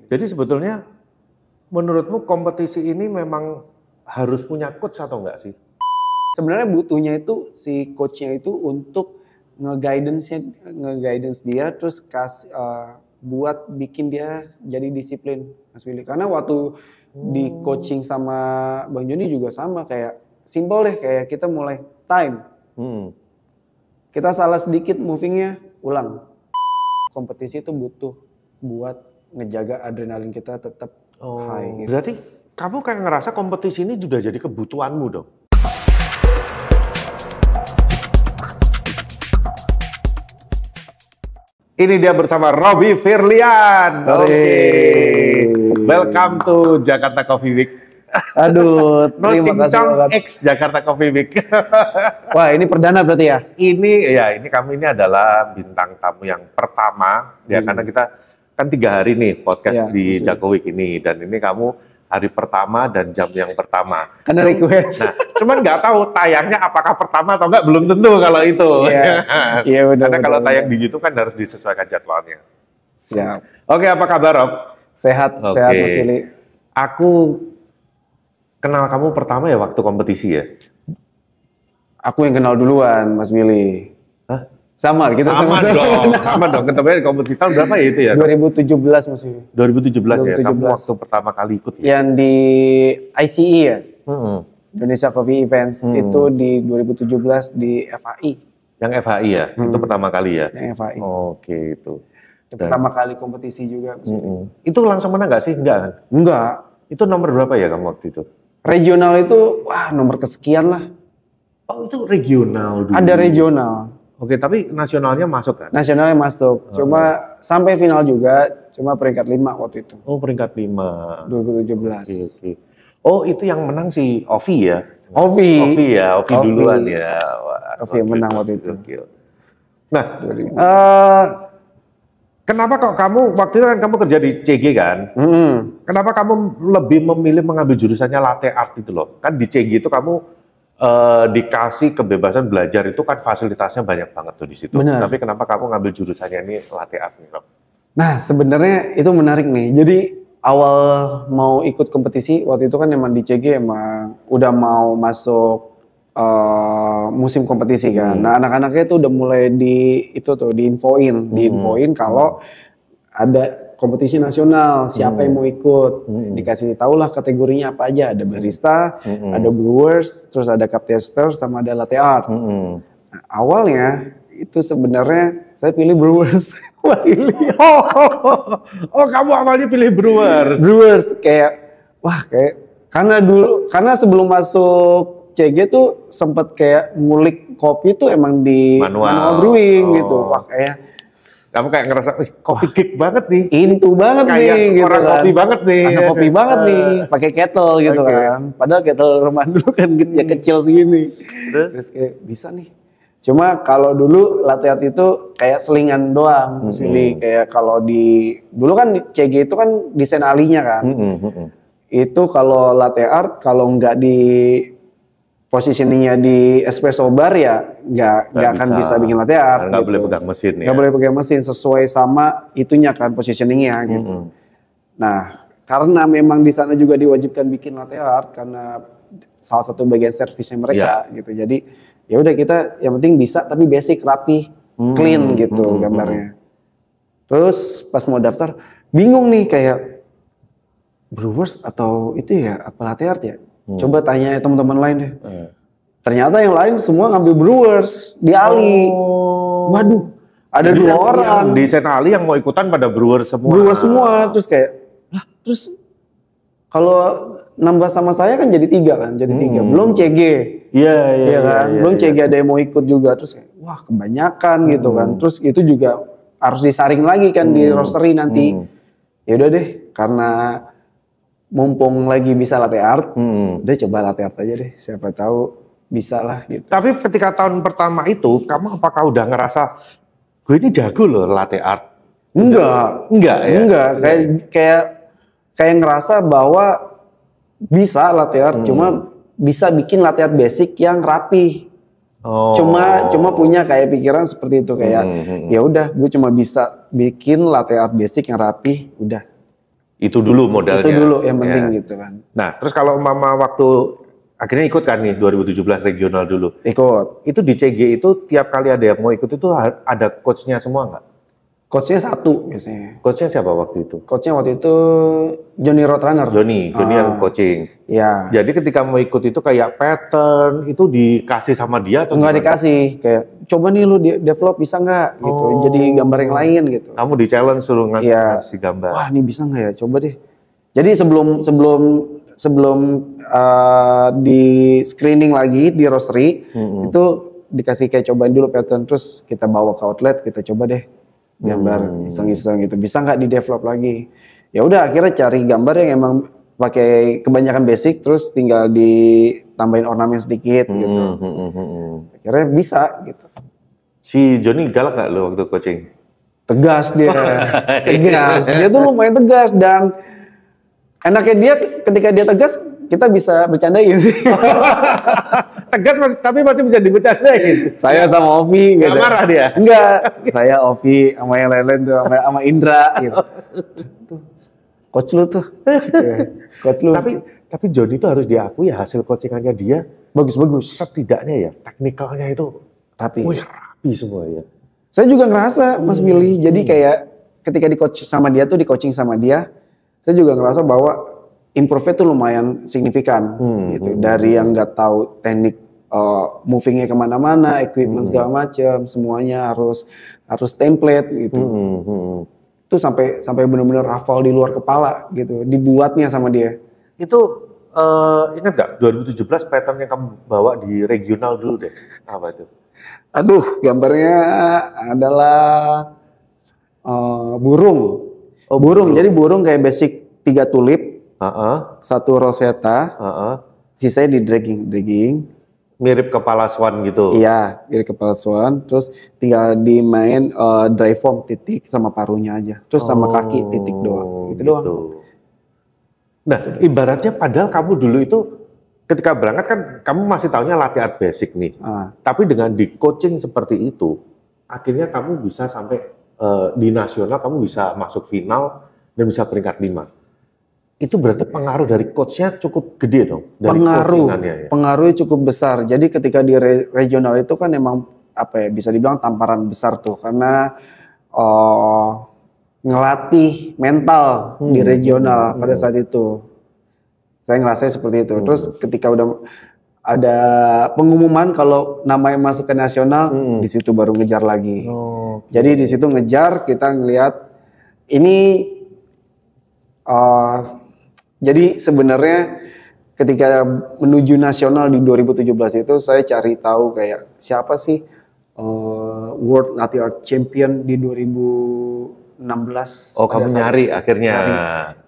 Jadi sebetulnya menurutmu kompetisi ini memang harus punya coach atau enggak sih? Sebenarnya butuhnya itu si coachnya itu untuk nge-guidance dia terus buat bikin dia jadi disiplin, Mas Willy. Karena waktu di coaching sama Bang Joni juga sama, kayak simple deh, kayak kita mulai time. Kita salah sedikit movingnya, ulang. Kompetisi itu butuh buat ngejaga adrenalin kita tetap high. Gitu. Berarti kamu kayak ngerasa kompetisi ini sudah jadi kebutuhanmu dong? Ini dia bersama Robby Firlian. Oke. Welcome to Jakarta Coffee Week. Aduh, terima kasih banget. X Jakarta Coffee Week. Wah, ini perdana berarti ya? Ini kamu ini adalah bintang tamu yang pertama ya, karena kita kan 3 hari nih podcast di Jago Week ini, dan ini kamu hari pertama dan jam yang pertama. Karena request. Nah, cuman nggak tahu tayangnya apakah pertama atau enggak, belum tentu kalau itu. Iya, benar. Karena kalau tayang di YouTube kan harus disesuaikan jadwalnya. Siap. Oke, apa kabar Rob? Sehat, sehat Mas Willy. Aku kenal kamu pertama ya waktu kompetisi ya? Aku yang kenal duluan, Mas Willy. Hah? Sama, kita sama dong. Sama dong. Ketemunya di kompetisi tahun berapa ya itu ya? 2017 Mas Willy. 2017 ya? 2017. Kamu waktu pertama kali ikut ya? Yang di ICE ya? Indonesia Coffee Events. Itu di 2017 di FAI. Yang FHI ya? Itu pertama kali ya? Yang FAI. Oke, itu. Pertama kali kompetisi juga. Mas Willy. Itu langsung menang nggak sih? Enggak kan? Enggak. Itu nomor berapa ya kamu waktu itu? Regional itu, wah nomor kesekian lah. Oh, itu regional dulu? Ada regional. Oke, tapi nasionalnya masuk kan? Nasionalnya masuk, cuma sampai final juga, cuma peringkat 5 waktu itu. Oh, peringkat 5. 2017. Oke. Oh, itu yang menang si Ovi ya? Ovi Ovi duluan ya. Wah, Ovi yang menang waktu itu. Gokil. Nah, kenapa kok kamu, waktu itu kan kamu kerja di CG kan? Kenapa kamu lebih memilih mengambil jurusannya latte art itu loh? Kan di CG itu kamu dikasih kebebasan belajar, itu kan fasilitasnya banyak banget tuh di situ. Benar. Tapi kenapa kamu ngambil jurusannya ini latte art nih, Rob? Nah, sebenarnya itu menarik nih. Jadi awal mau ikut kompetisi waktu itu kan emang di CG emang udah mau masuk musim kompetisi kan. Nah, anak-anaknya tuh udah mulai diinfoin kalau ada kompetisi nasional, siapa yang mau ikut, dikasih tahu lah kategorinya apa aja, ada barista, ada brewers, terus ada cup tester, sama ada latte art. Nah, awalnya itu sebenarnya saya pilih brewers. Oh, kamu awalnya pilih brewers? Brewers, karena sebelum masuk CG tuh sempet kayak ngulik kopi tuh emang di manual brewing gitu. Wah, kamu kayak ngerasa, coffee geek banget nih. Into banget kayak nih gitu orang kan. kopi banget nih. Anak kopi banget nih, pakai kettle gitu kan. Padahal kettle rumah dulu kan ya kecil segini. Terus kayak bisa nih. Cuma kalau dulu latte art itu kayak selingan doang, Mas Willy. Kayak kalau dulu kan di CG itu kan desain ahlinya kan. Itu kalau latte art kalau nggak di positioningnya di espresso bar ya nggak akan bisa bikin latte art. Nggak gitu. boleh pegang mesin ya. Nggak boleh pegang mesin sesuai sama itunya kan positioningnya gitu. Nah, karena memang di sana juga diwajibkan bikin latte art karena salah satu bagian servisnya mereka gitu. Jadi ya udah kita yang penting bisa tapi basic, rapi, clean gitu gambarnya. Terus pas mau daftar bingung nih kayak brewers atau itu ya apa latte art ya? Coba tanya teman-teman lain deh. Ternyata yang lain semua ngambil brewers di Ali. Waduh, ada 2 orang di desain ahli yang mau ikutan pada brewer semua. Brewer semua, terus kayak, lah terus kalau nambah sama saya kan jadi 3 kan, jadi 3. Belum CG. Iya kan, belum CG ada yang mau ikut juga, terus kayak, wah kebanyakan gitu kan. Terus itu juga harus disaring lagi kan di roastery nanti. Ya udah deh, karena mumpung lagi bisa latte art, udah coba latte art aja deh, siapa tahu bisa lah gitu. Tapi ketika tahun pertama itu, kamu apakah udah ngerasa gue ini jago loh latte art? Enggak ya. Enggak, kayak ngerasa bahwa bisa latte art, cuma bisa bikin latte art basic yang rapi. Cuma punya kayak pikiran seperti itu, kayak ya udah gue cuma bisa bikin latte art basic yang rapi, udah. Itu dulu modalnya. Itu dulu yang penting gitu kan. Nah, terus kalau Mama waktu akhirnya ikut kan nih 2017 regional dulu. Ikut. Itu di CG itu tiap kali ada yang mau ikut itu ada coachnya semua nggak? Coachnya satu biasanya. Coachnya siapa waktu itu? Coachnya waktu itu Johnny Roadrunner. Johnny yang coaching. Ya. Jadi ketika mau ikut itu kayak pattern itu dikasih sama dia atau nggak dikasih, kayak coba nih lu develop bisa nggak gitu. Jadi gambar yang lain gitu. Kamu di challenge suruh ngasih gambar. Wah, ini bisa nggak ya? Coba deh. Jadi sebelum di screening lagi di roastery itu dikasih kayak cobain dulu pattern, terus kita bawa ke outlet, kita coba deh gambar iseng-iseng gitu, bisa nggak di develop lagi. Ya udah akhirnya cari gambar yang emang pakai kebanyakan basic, terus tinggal ditambahin ornamen sedikit gitu. Akhirnya bisa gitu. Si Johnny galak nggak lo waktu coaching? Tegas dia, tegas. Dia tuh lumayan tegas, dan enaknya dia ketika dia tegas kita bisa bercandain. Tegas tapi masih bisa dibercandain. Saya sama Ovi gitu. Gak marah dia? Enggak. Saya Ovi sama yang lain-lain tuh, sama Indra gitu. Coach lu tuh. Coach lu. Tapi Johnny itu harus diakui ya, hasil coachingannya dia bagus-bagus. Setidaknya ya teknikalnya itu rapi. Wih, rapi semua ya. Saya juga ngerasa Mas Billy. Jadi kayak ketika di coach sama dia tuh, di coaching sama dia, saya juga ngerasa bahwa improve-nya tuh lumayan signifikan gitu. Dari yang nggak tahu teknik movingnya kemana-mana, equipment segala macam, semuanya harus template gitu. Itu sampai benar-benar hafal di luar kepala gitu, dibuatnya sama dia. Itu ingat nggak 2017 pattern yang kamu bawa di regional dulu deh, apa itu? Aduh, gambarnya adalah burung. Burung. Jadi burung kayak basic 3 tulip. Satu rosetta, sisanya di dragging. Mirip kepala swan gitu. Iya, mirip kepala swan. Terus tinggal dimain dry form titik sama paruhnya aja. Terus sama kaki titik doang. Gitu doang. Nah, ibaratnya padahal kamu dulu itu ketika berangkat kan kamu masih taunya latihan basic nih. Tapi dengan di coaching seperti itu, akhirnya kamu bisa sampai di nasional, kamu bisa masuk final dan bisa peringkat 5. Itu berarti pengaruh dari coachnya cukup gede dong? Dari pengaruhnya cukup besar. Jadi ketika di regional itu kan emang bisa dibilang tamparan besar tuh, karena ngelatih mental di regional pada saat itu. Saya ngerasa seperti itu. Terus ketika udah ada pengumuman kalau namanya masuk ke nasional, di situ baru ngejar lagi. Jadi di situ ngejar, kita ngelihat ini. Jadi sebenarnya ketika menuju nasional di 2017 itu saya cari tahu kayak siapa sih World Latte Art Champion di 2016. Oh, kamu nyari akhirnya?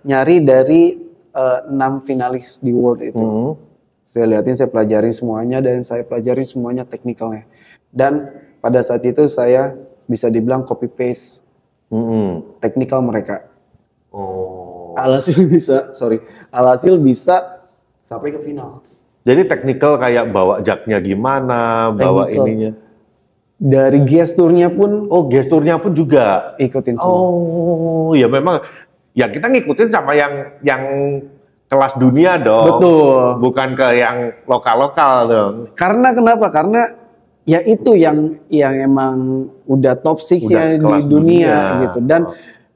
Nyari dari 6 finalis di World itu. Saya lihatin, saya pelajarin semuanya, dan saya pelajarin semuanya teknikalnya. Dan pada saat itu saya bisa dibilang copy paste teknikal mereka. Alhasil bisa sampai ke final. Jadi teknikal kayak bawa jaknya gimana, bawa ininya. Dari gesturnya pun. Oh, gesturnya pun juga ikutin semua. Oh, ya memang ya kita ngikutin sama yang kelas dunia dong. Betul. Bukan ke yang lokal-lokal dong. Karena kenapa? Karena ya itu yang emang udah top 6-nya di dunia gitu. Dan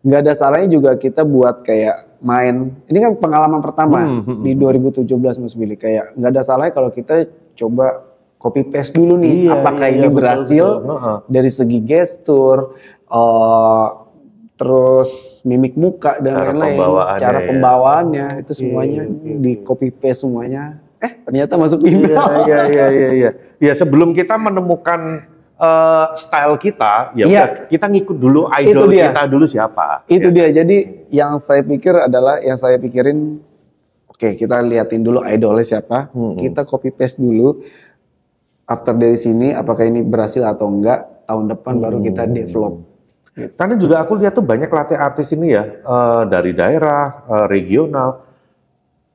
nggak ada salahnya juga kita buat kayak main. Ini kan pengalaman pertama di 2017 Mas Billy. Kayak nggak ada salahnya kalau kita coba copy paste dulu nih. Apakah ini berhasil betul. Dari segi gestur, terus mimik muka dan lain-lain. Cara pembawaannya itu semuanya di copy paste semuanya. Ternyata masuk final. Iya. Ya sebelum kita menemukan style kita, ya kita ngikut dulu idol kita dulu siapa. Itu dia. Jadi yang saya pikirin, oke, kita liatin dulu idolnya siapa, kita copy paste dulu. After dari sini, apakah ini berhasil atau enggak, tahun depan baru kita develop. Gitu. Karena juga aku lihat tuh banyak latih artis ini ya, dari daerah, regional.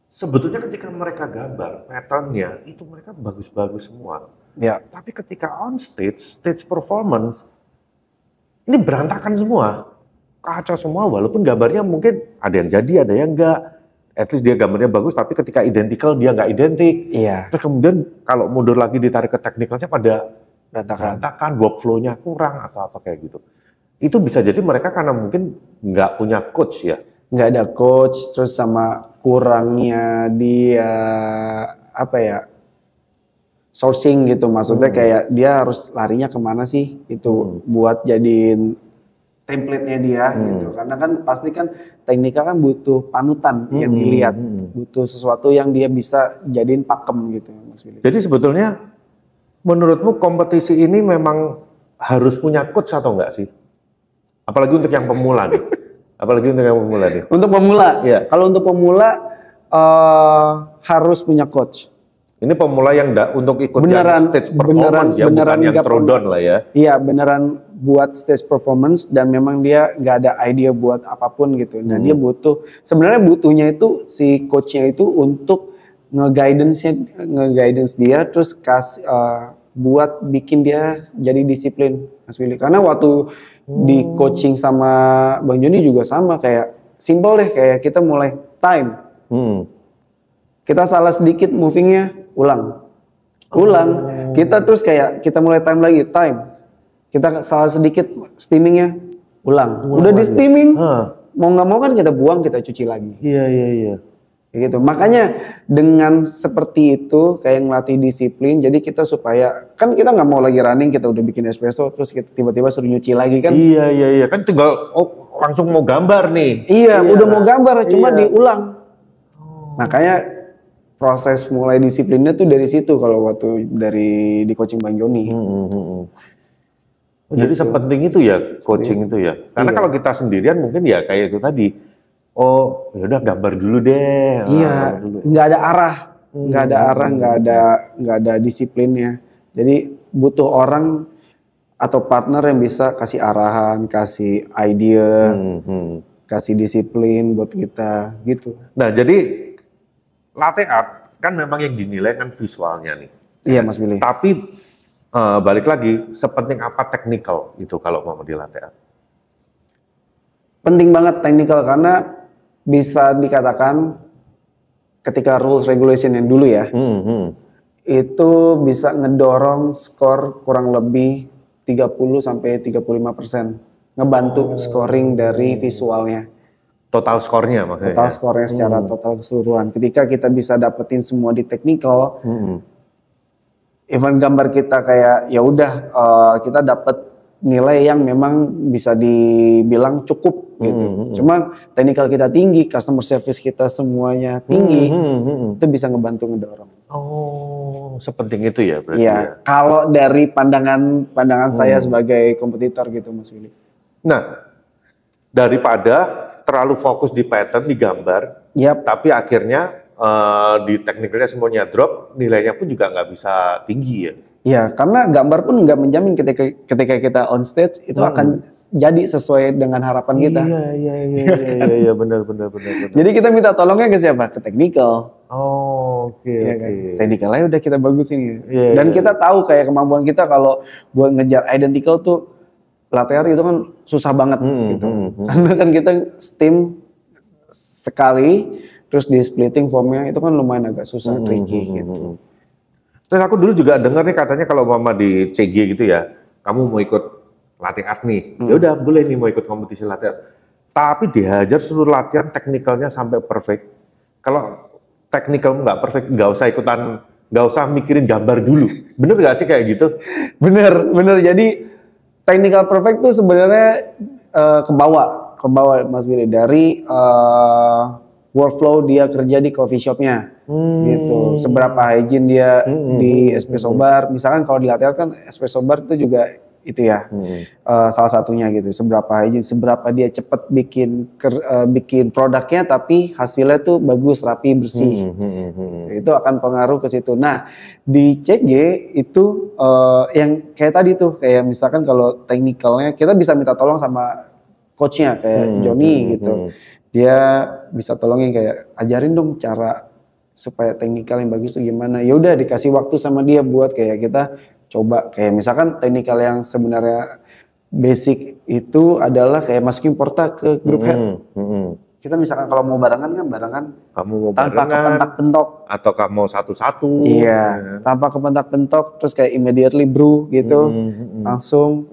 Sebetulnya ketika mereka gambar patternnya, itu mereka bagus-bagus semua. Ya. Tapi ketika on stage performance, ini berantakan semua. kacau semua, walaupun gambarnya mungkin ada yang jadi, ada yang enggak. At least dia gambarnya bagus, tapi ketika identical dia nggak identik. Iya. Terus kemudian kalau mundur lagi ditarik ke teknikalnya pada Berantakan. workflow-nya kurang atau apa kayak gitu. Itu bisa jadi mereka karena mungkin nggak punya coach ya. Nggak ada coach, terus sama kurangnya dia apa ya, sourcing gitu, maksudnya kayak dia harus larinya kemana sih itu buat jadiin template-nya dia gitu, karena kan pasti kan teknikal kan butuh panutan yang dilihat, butuh sesuatu yang dia bisa jadiin pakem gitu, Mas Willy. Jadi sebetulnya menurutmu kompetisi ini memang harus punya coach atau enggak sih? Apalagi untuk yang pemula nih. Untuk pemula, Iya. Kalau untuk pemula harus punya coach. Ini pemula yang untuk ikut Beneran- yang stage performance ya, bukan yang nggak throwdown lah ya. Iya, beneran buat stage performance dan memang dia nggak ada idea buat apapun gitu. Nah, dia sebenarnya butuhnya itu si coachnya itu untuk nge-guidance dia, terus buat bikin dia jadi disiplin, Mas Willy. Karena waktu di coaching sama Bang Joni juga sama, kayak simple deh, kayak kita mulai time. Kita salah sedikit movingnya, ulang. Kita terus kayak kita mulai time lagi, time. Kita salah sedikit steamingnya, ulang. Udah di steaming, mau nggak mau kan kita buang, kita cuci lagi. Iya. Kayak gitu. Makanya dengan seperti itu kayak ngelatih disiplin, jadi kita supaya kan kita nggak mau lagi running, kita udah bikin espresso, terus kita tiba-tiba suruh nyuci lagi kan? Iya. Kan tinggal langsung mau gambar nih. Iya, udah mau gambar, cuma diulang. Makanya proses mulai disiplinnya tuh dari situ kalau waktu di coaching Bang Joni. Jadi sepenting itu ya coaching itu ya. Karena kalau kita sendirian mungkin ya kayak itu tadi. Oh, ya udah gambar dulu deh. Iya, nggak ada arah, nggak ada disiplinnya. Jadi butuh orang atau partner yang bisa kasih arahan, kasih idea, kasih disiplin buat kita gitu. Nah, jadi latte art kan memang yang dinilai kan visualnya nih. Iya, Mas Billy. Tapi balik lagi, sepenting apa technical itu kalau mau di latte art? Penting banget technical karena bisa dikatakan ketika rules regulation yang dulu ya, itu bisa ngedorong skor kurang lebih 30-35%, ngebantu scoring dari visualnya. Total skornya maksudnya. Total skornya secara total keseluruhan. Ketika kita bisa dapetin semua di technical, even gambar kita kayak ya udah kita dapet nilai yang memang bisa dibilang cukup gitu. Cuma technical kita tinggi, customer service kita semuanya tinggi, itu bisa ngebantu ngedorong. Oh, sepenting itu ya berarti. Iya, Ya. kalau dari pandangan saya sebagai kompetitor gitu, Mas Willy. Nah, daripada terlalu fokus di pattern, di gambar, tapi akhirnya di teknikalnya semuanya drop, nilainya pun juga nggak bisa tinggi ya. Iya, karena gambar pun nggak menjamin ketika kita on stage itu akan jadi sesuai dengan harapan kita. Iya, benar. Jadi kita minta tolongnya ke siapa? Ke technical. Oh, oke. Kan? Technicalnya udah kita bagusin. Iya, Dan kita tahu kayak kemampuan kita kalau buat ngejar identical tuh latte art itu kan susah banget gitu. Karena kan kita steam sekali, terus di splitting formnya itu kan lumayan agak susah, tricky gitu. Terus aku dulu juga dengar nih katanya kalau mama di CG gitu ya, kamu mau ikut latte art nih, ya udah boleh nih mau ikut kompetisi latte art. Tapi dihajar seluruh latihan teknikalnya sampai perfect. Kalau teknikal nggak perfect, nggak usah mikirin gambar dulu. Bener nggak sih kayak gitu? Bener. Jadi technical perfect tuh sebenarnya kebawa Mas Billy dari workflow dia kerja di coffee shopnya gitu, seberapa hygiene dia di espresso bar. Misalkan kalau di latte art kan espresso bar itu juga itu ya salah satunya gitu, seberapa hygiene, seberapa dia cepet bikin produknya tapi hasilnya tuh bagus, rapi, bersih. Itu akan pengaruh ke situ. Nah di CG itu yang kayak tadi tuh, kayak misalkan kalau teknikalnya kita bisa minta tolong sama coachnya kayak Joni gitu. Dia bisa tolongin kayak ajarin dong cara supaya teknikal yang bagus tuh gimana. Ya udah dikasih waktu sama dia buat kayak kita coba kayak misalkan teknikal yang sebenarnya basic itu adalah kayak masukin porta ke grup head. Kita misalkan kalau mau barengan kamu mau tanpa barengan kepentak-pentok atau kamu mau satu-satu. Iya, tanpa kepentak-pentok, terus kayak immediately brew gitu, langsung.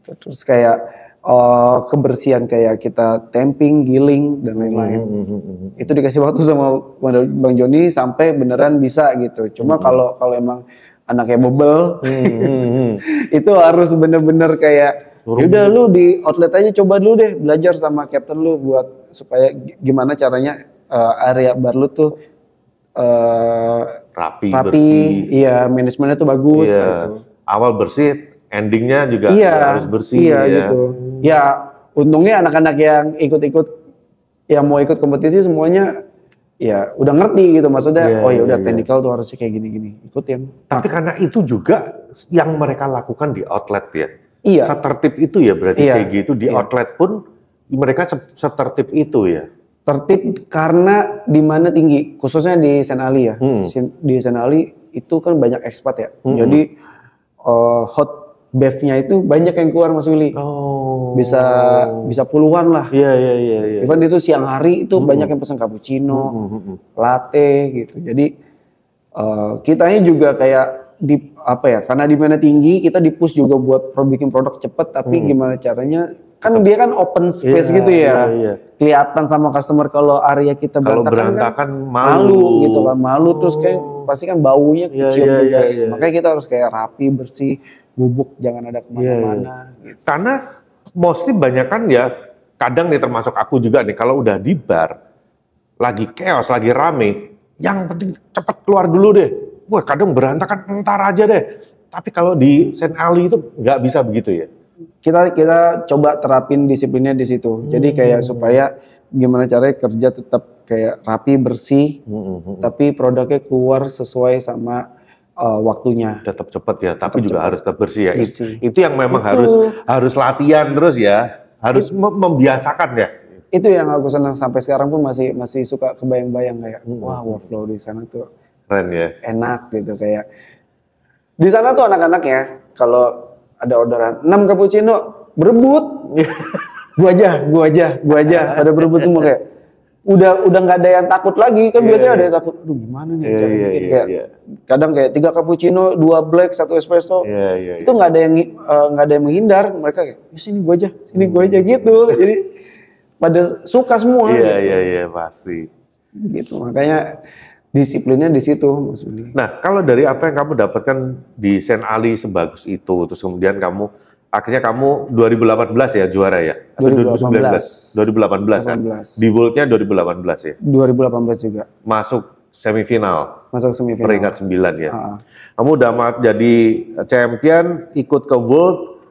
Terus kayak kebersihan kayak kita tamping, giling dan lain-lain. Itu dikasih waktu sama Bang Joni sampai beneran bisa gitu. Cuma kalau emang anaknya bebel, itu harus bener-bener kayak yaudah lu di outlet aja coba dulu deh, belajar sama captain lu buat supaya gimana caranya area bar lu tuh rapi, bersih. Iya, manajemennya tuh bagus gitu. Awal bersih, endingnya juga harus bersih. Iya gitu. Ya untungnya anak-anak yang ikut-ikut, yang mau ikut kompetisi semuanya ya udah ngerti gitu, maksudnya ya udah technical tuh harusnya kayak gini-gini, ikutin. Tapi karena itu juga yang mereka lakukan di outlet ya. Iya. Setertib itu ya berarti CG itu di outlet pun mereka setertib itu ya. Tertib karena di mana tinggi, khususnya di Sen Ali ya. Di Sen Ali itu kan banyak ekspat ya. Jadi hot bev-nya itu banyak yang keluar Mas Willy. Bisa puluhan lah. Iya. Even itu siang hari itu banyak yang pesan cappuccino, latte gitu. Jadi kitanya juga kayak karena demandnya tinggi, kita di-push juga buat bikin produk cepet, tapi gimana caranya, kan dia kan open space gitu ya. Kelihatan sama customer kalau area kita berantakan kan malu gitu kan, terus kayak pasti kan baunya kecium juga. Makanya kita harus kayak rapi, bersih, bubuk, jangan ada kemana-mana. Gitu. Karena mostly banyak kan ya, kadang nih termasuk aku juga nih, kalau udah di bar, lagi chaos, lagi rame, yang penting cepet keluar dulu deh. Wah, kadang berantakan entar aja deh. Tapi kalau di Sen Ali itu nggak bisa begitu ya. Kita coba terapin disiplinnya di situ. Jadi kayak supaya gimana caranya kerja tetap kayak rapi, bersih, tapi produknya keluar sesuai sama waktunya. Tetap cepat ya, tapi juga harus tetap bersih ya. Bersih. Itu yang memang harus latihan terus ya. Harus membiasakan ya. Itu yang aku senang sampai sekarang pun masih suka kebayang-bayang kayak wah, workflow di sana tuh keren ya. Enak gitu kayak. Di sana tuh anak-anaknya kalau ada orderan 6 cappuccino berebut. gua aja pada berebut semua kayak udah nggak ada yang takut lagi kan. Biasanya ada yang takut, aduh gimana nih cara bikin kayak kadang kayak 3 cappuccino, 2 black, 1 espresso. Itu nggak ada yang menghindar, mereka kayak sini gua aja gitu. Jadi pada suka semua. Iya pasti. Gitu, makanya disiplinnya di situ Mas Willy. Nah, kalau dari apa yang kamu dapatkan di Sen Ali sebagus itu, terus kemudian akhirnya kamu 2018 ya juara ya? 2018. 2018 kan? Di World-nya 2018 ya? 2018 juga. Masuk semifinal. Peringkat 9 ya. Kamu udah jadi champion, ikut ke World,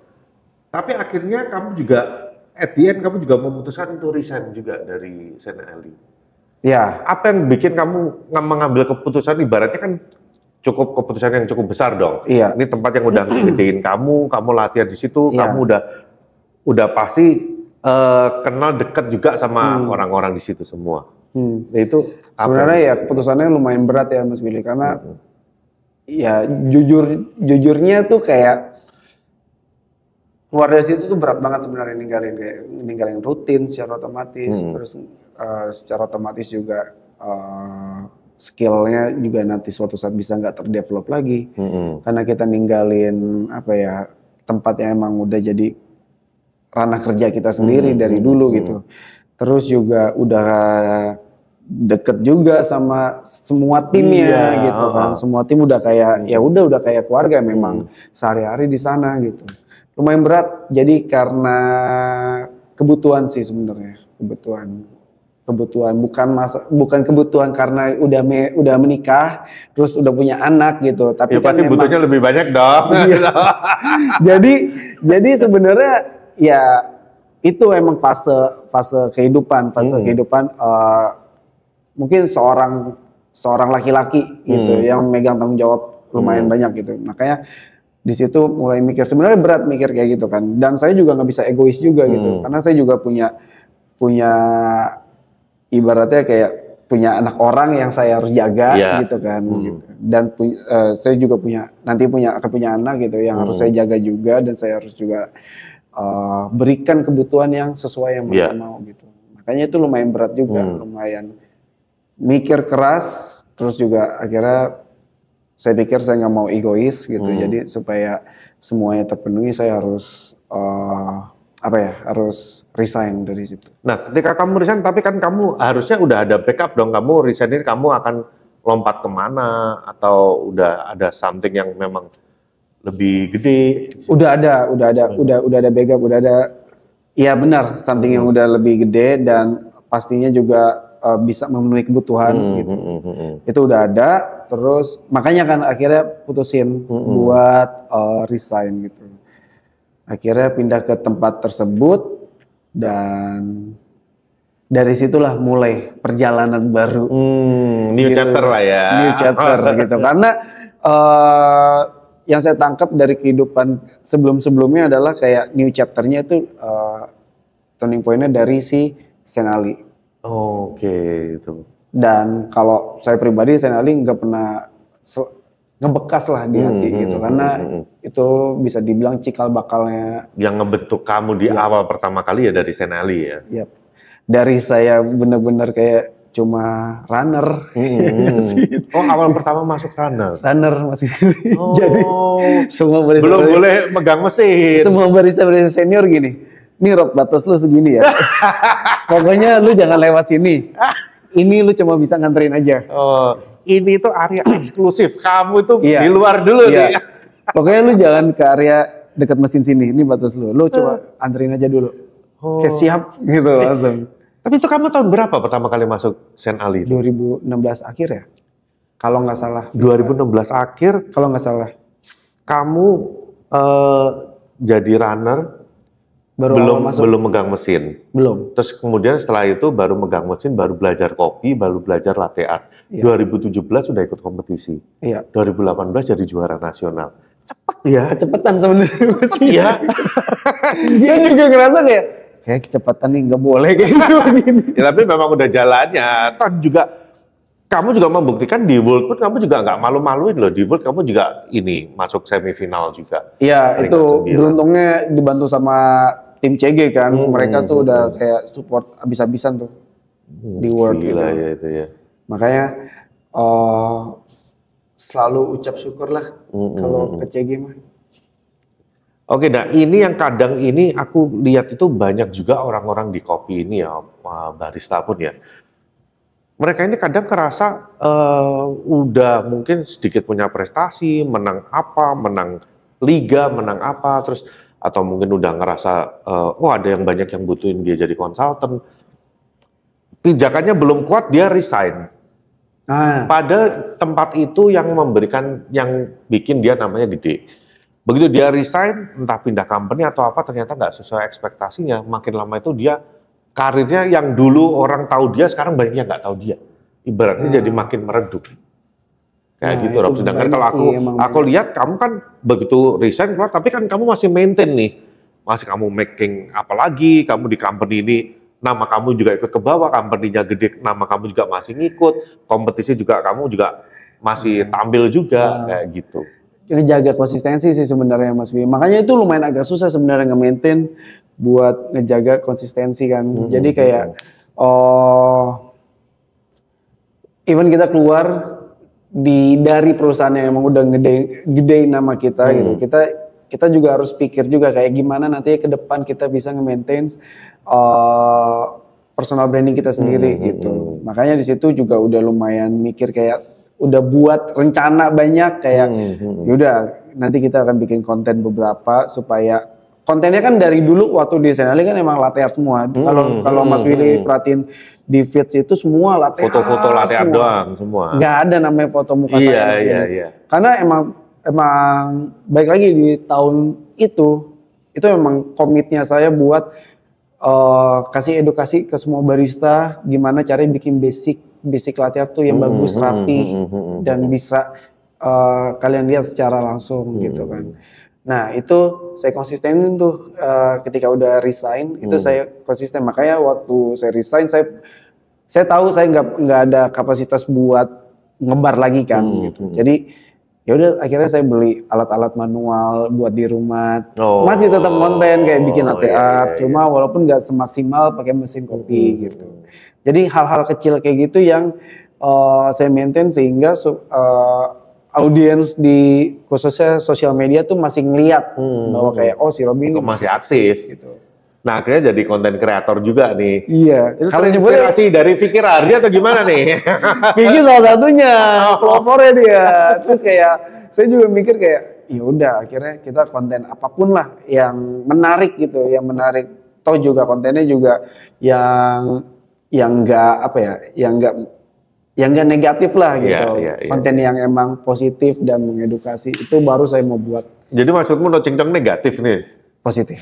tapi akhirnya kamu juga, at the end kamu juga memutuskan untuk resign juga dari Sen Ali. Ya. Apa yang bikin kamu mengambil keputusan, ibaratnya kan keputusan yang cukup besar dong. Iya. Ini tempat yang udah gedein kamu latihan di situ, kamu udah pasti kenal dekat juga sama orang-orang di situ semua. Itu sebenarnya ya keputusannya lumayan berat ya Mas Willy, karena ya jujurnya tuh kayak keluar dari situ tuh berat banget sebenarnya, ninggalin rutin secara otomatis, terus secara otomatis juga skillnya juga nanti suatu saat bisa nggak terdevelop lagi karena kita ninggalin tempat yang emang udah jadi ranah kerja kita sendiri dari dulu gitu. Terus juga udah deket juga sama semua timnya gitu kan. Semua tim udah kayak udah kayak keluarga memang sehari-hari di sana gitu. Lumayan berat, jadi karena kebutuhan sih sebenarnya, kebutuhan bukan kebutuhan karena udah menikah terus udah punya anak gitu, tapi ya kan pasti butuhnya lebih banyak dong. jadi sebenarnya ya itu emang fase kehidupan mungkin seorang laki-laki gitu yang megang tanggung jawab lumayan banyak gitu, makanya di situ mulai mikir, sebenarnya berat mikir kayak gitu kan, dan saya juga nggak bisa egois juga gitu karena saya juga punya ibaratnya kayak punya anak orang yang saya harus jaga gitu kan gitu. Dan saya juga akan punya anak gitu yang harus saya jaga juga, dan saya harus juga berikan kebutuhan yang sesuai yang mereka mau gitu. Makanya itu lumayan berat juga, lumayan mikir keras, terus juga akhirnya saya pikir saya nggak mau egois gitu, jadi supaya semuanya terpenuhi saya harus harus resign dari situ. Nah, ketika kamu resign, tapi kan kamu harusnya udah ada backup dong. Kamu resign ini kamu akan lompat kemana atau udah ada something yang memang lebih gede? Udah ada backup, udah ada. Iya benar, something yang udah lebih gede dan pastinya juga bisa memenuhi kebutuhan gitu. Itu udah ada, terus makanya kan akhirnya putusin buat resign gitu. Akhirnya pindah ke tempat tersebut dan dari situlah mulai perjalanan baru. New gitu. Chapter lah ya. New chapter gitu. Karena yang saya tangkap dari kehidupan sebelum-sebelumnya adalah kayak new chapternya itu turning point-nya dari si Senali. Oke, itu. Dan kalau saya pribadi Senali nggak pernah ngebekas lah di hati gitu, karena itu bisa dibilang cikal bakalnya. Yang ngebentuk kamu di awal pertama kali ya dari Senali ya? Yap. Dari saya benar-benar kayak cuma runner. Oh, awal pertama masuk runner? Runner masih. Jadi semua barista belum boleh megang mesin. Semua barista senior gini, nih road batas lu segini ya. Pokoknya lu jangan lewat sini. Ini lu cuma bisa nganterin aja. Ini tuh area eksklusif. Kamu itu di luar dulu nih. Pokoknya lu jangan ke area dekat mesin sini. Ini batas lu. Lu coba anterin aja dulu. Kayak siap gitu langsung. Tapi itu kamu tahun berapa pertama kali masuk Senali? 2016 akhir ya? Kalau nggak salah. 2016 akhir? Kalau nggak salah. Kamu jadi runner, belum megang mesin? Belum. Terus kemudian setelah itu baru megang mesin, baru belajar kopi, baru belajar latte art. 2017 sudah ikut kompetisi. 2018 jadi juara nasional. Cepet ya? Kecepatan sebenarnya. Iya. Dia juga ngerasa kayak kecepatan nih nggak boleh kayak gini. Ya, tapi memang udah jalannya. Toh juga kamu juga membuktikan di World pun kamu juga nggak malu-maluin loh. Di World kamu juga ini masuk semifinal juga. Iya, itu beruntungnya dibantu sama tim CG kan. Mereka tuh udah kayak support abis-abisan tuh di World. Gila gitu. Ya itu ya. Makanya selalu ucap syukur lah kalau ke CG mah. Oke, nah ini yang kadang ini aku lihat itu banyak juga orang-orang di kopi ini ya, barista pun ya. Mereka ini kadang kerasa udah mungkin sedikit punya prestasi, menang apa, menang liga, menang apa, terus atau mungkin udah ngerasa, ada yang banyak yang butuhin dia jadi konsultan. Pijakannya belum kuat, dia resign. Pada tempat itu yang memberikan, yang bikin dia namanya gede. Begitu dia resign, entah pindah company atau apa, ternyata nggak sesuai ekspektasinya. Makin lama itu dia karirnya yang dulu orang tahu dia, sekarang banyak yang nggak tahu dia. Ibaratnya jadi makin meredup. Kayak gitu, Rob. Sedangkan kalau aku lihat kamu kan begitu resign keluar, tapi kan kamu masih maintain nih. Masih kamu making apa lagi, kamu di company ini, nama kamu juga ikut ke bawah, company-nya gede, nama kamu juga masih ngikut, kompetisi juga kamu juga masih tampil juga, kayak gitu. Ngejaga konsistensi sih sebenarnya Mas Bim. Makanya itu lumayan agak susah sebenarnya nge-maintain buat ngejaga konsistensi kan. Jadi kayak even kita keluar dari perusahaan yang emang udah gedein nama kita gitu. Kita juga harus pikir juga kayak gimana nanti ke depan kita bisa nge-maintain personal branding kita sendiri gitu. Makanya di situ juga udah lumayan mikir kayak udah buat rencana banyak kayak yaudah nanti kita akan bikin konten beberapa supaya kontennya kan dari dulu waktu di Senali kan emang latte art semua. Kalau Mas Willy perhatiin di feeds itu semua latte art. Foto-foto latte art doang semua. Nggak ada namanya foto muka saya. Iya. Karena emang baik lagi di tahun itu emang komitnya saya buat kasih edukasi ke semua barista gimana caranya bikin basic latte art tuh yang bagus, rapi dan bisa kalian lihat secara langsung gitu kan. Nah itu saya konsistenin tuh ketika udah resign itu saya konsisten. Makanya waktu saya resign saya tahu saya nggak ada kapasitas buat ngebar lagi kan gitu. Jadi Ya udah akhirnya saya beli alat-alat manual buat di rumah. Masih tetap konten kayak bikin latte art, cuma walaupun nggak semaksimal pakai mesin kopi gitu. Jadi hal-hal kecil kayak gitu yang saya maintain sehingga audiens di khususnya sosial media tuh masih ngeliat bahwa kayak si Robby ini masih aktif gitu. Nah akhirnya jadi konten kreator juga nih. Iya. Itu inspirasi dari Vicky Rardi atau gimana nih? Vicky salah satunya, pelopornya dia. Terus kayak saya juga mikir kayak, ya udah akhirnya kita konten apapun lah yang menarik gitu, yang menarik. Toh juga kontennya juga yang enggak apa ya, yang enggak negatif lah gitu. Konten yang emang positif dan mengedukasi itu baru saya mau buat. Jadi maksudmu no cincang negatif nih? Positif.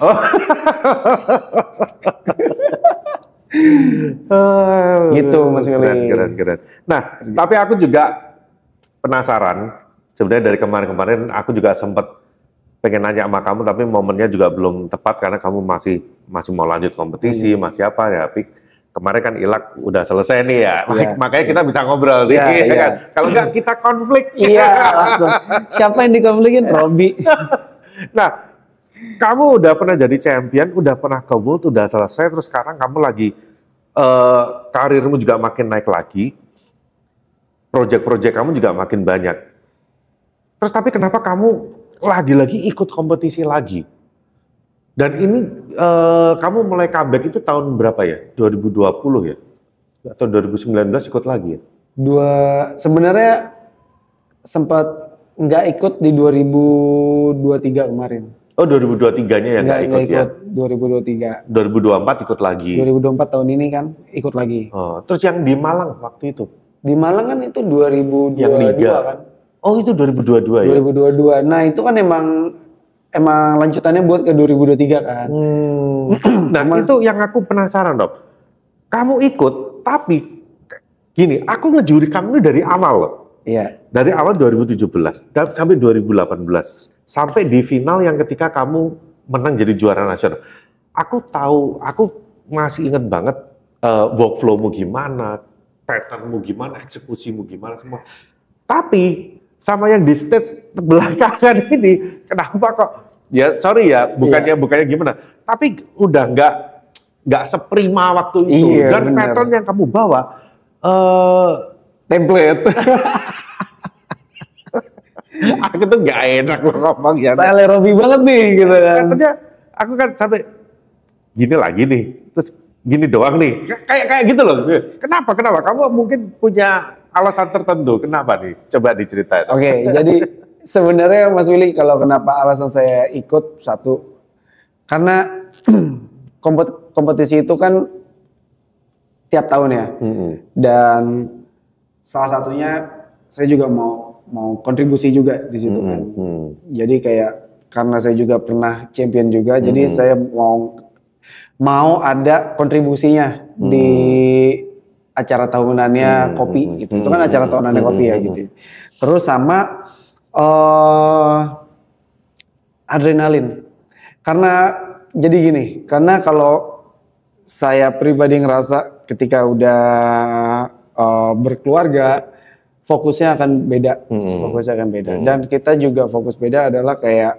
Gitu Mas Willy. Keren. Nah, tapi aku juga penasaran. Sebenarnya dari kemarin-kemarin aku juga sempat pengen nanya sama kamu, tapi momennya juga belum tepat karena kamu masih mau lanjut kompetisi, masih apa ya. Tapi kemarin kan ILAK udah selesai nih ya. Makanya kita bisa ngobrol nih. Kan? Kalau nggak kita konflik. Iya, langsung. Siapa yang dikonflikin? Robby. Nah, kamu udah pernah jadi champion, udah pernah ke World, udah selesai, terus sekarang kamu lagi karirmu juga makin naik lagi, project-project kamu juga makin banyak. Terus tapi kenapa kamu lagi-lagi ikut kompetisi lagi? Dan ini kamu mulai comeback itu tahun berapa ya? 2020 ya? Atau 2019 ikut lagi ya? Sebenarnya sempat nggak ikut di 2023 kemarin. Oh 2023-nya ya nggak ikut ya? 2023. 2024 ikut lagi? 2024 tahun ini kan ikut lagi. Oh, terus yang di Malang waktu itu? Di Malang kan itu 2022 kan? Oh itu 2022 ya? 2022. Nah itu kan emang lanjutannya buat ke 2023 kan? Nah itu yang aku penasaran Dok. Kamu ikut tapi gini, aku ngejuri kamu ini dari awal loh. Iya. Dari awal 2017 sampai 2018 sampai di final yang ketika kamu menang jadi juara nasional. Aku masih ingat banget workflow-mu gimana, pattern-mu gimana, eksekusimu gimana semua. Tapi sama yang di stage belakangan ini, kenapa kok? Ya sorry ya, bukannya gimana. Tapi udah nggak seprima waktu itu. Dan bener. Pattern yang kamu bawa template. Aku tuh nggak enak loh ngomong ya. Style Robby banget nih gitu kan. Katanya aku kan sampai gini lagi nih, terus gini doang nih. Kayak gitu loh. Kenapa? Kamu mungkin punya alasan tertentu. Kenapa nih? Coba diceritain. Oke, jadi sebenarnya Mas Willy kalau kenapa alasan saya ikut satu karena kompetisi itu kan tiap tahun ya. Dan salah satunya saya juga mau kontribusi juga di situ kan. Jadi kayak karena saya juga pernah champion juga, jadi saya mau ada kontribusinya di acara tahunannya kopi gitu. Itu kan acara tahunannya kopi ya gitu. Terus sama adrenalin. Karena jadi gini, karena kalau saya pribadi ngerasa ketika udah berkeluarga fokusnya akan beda, dan kita juga fokus beda adalah kayak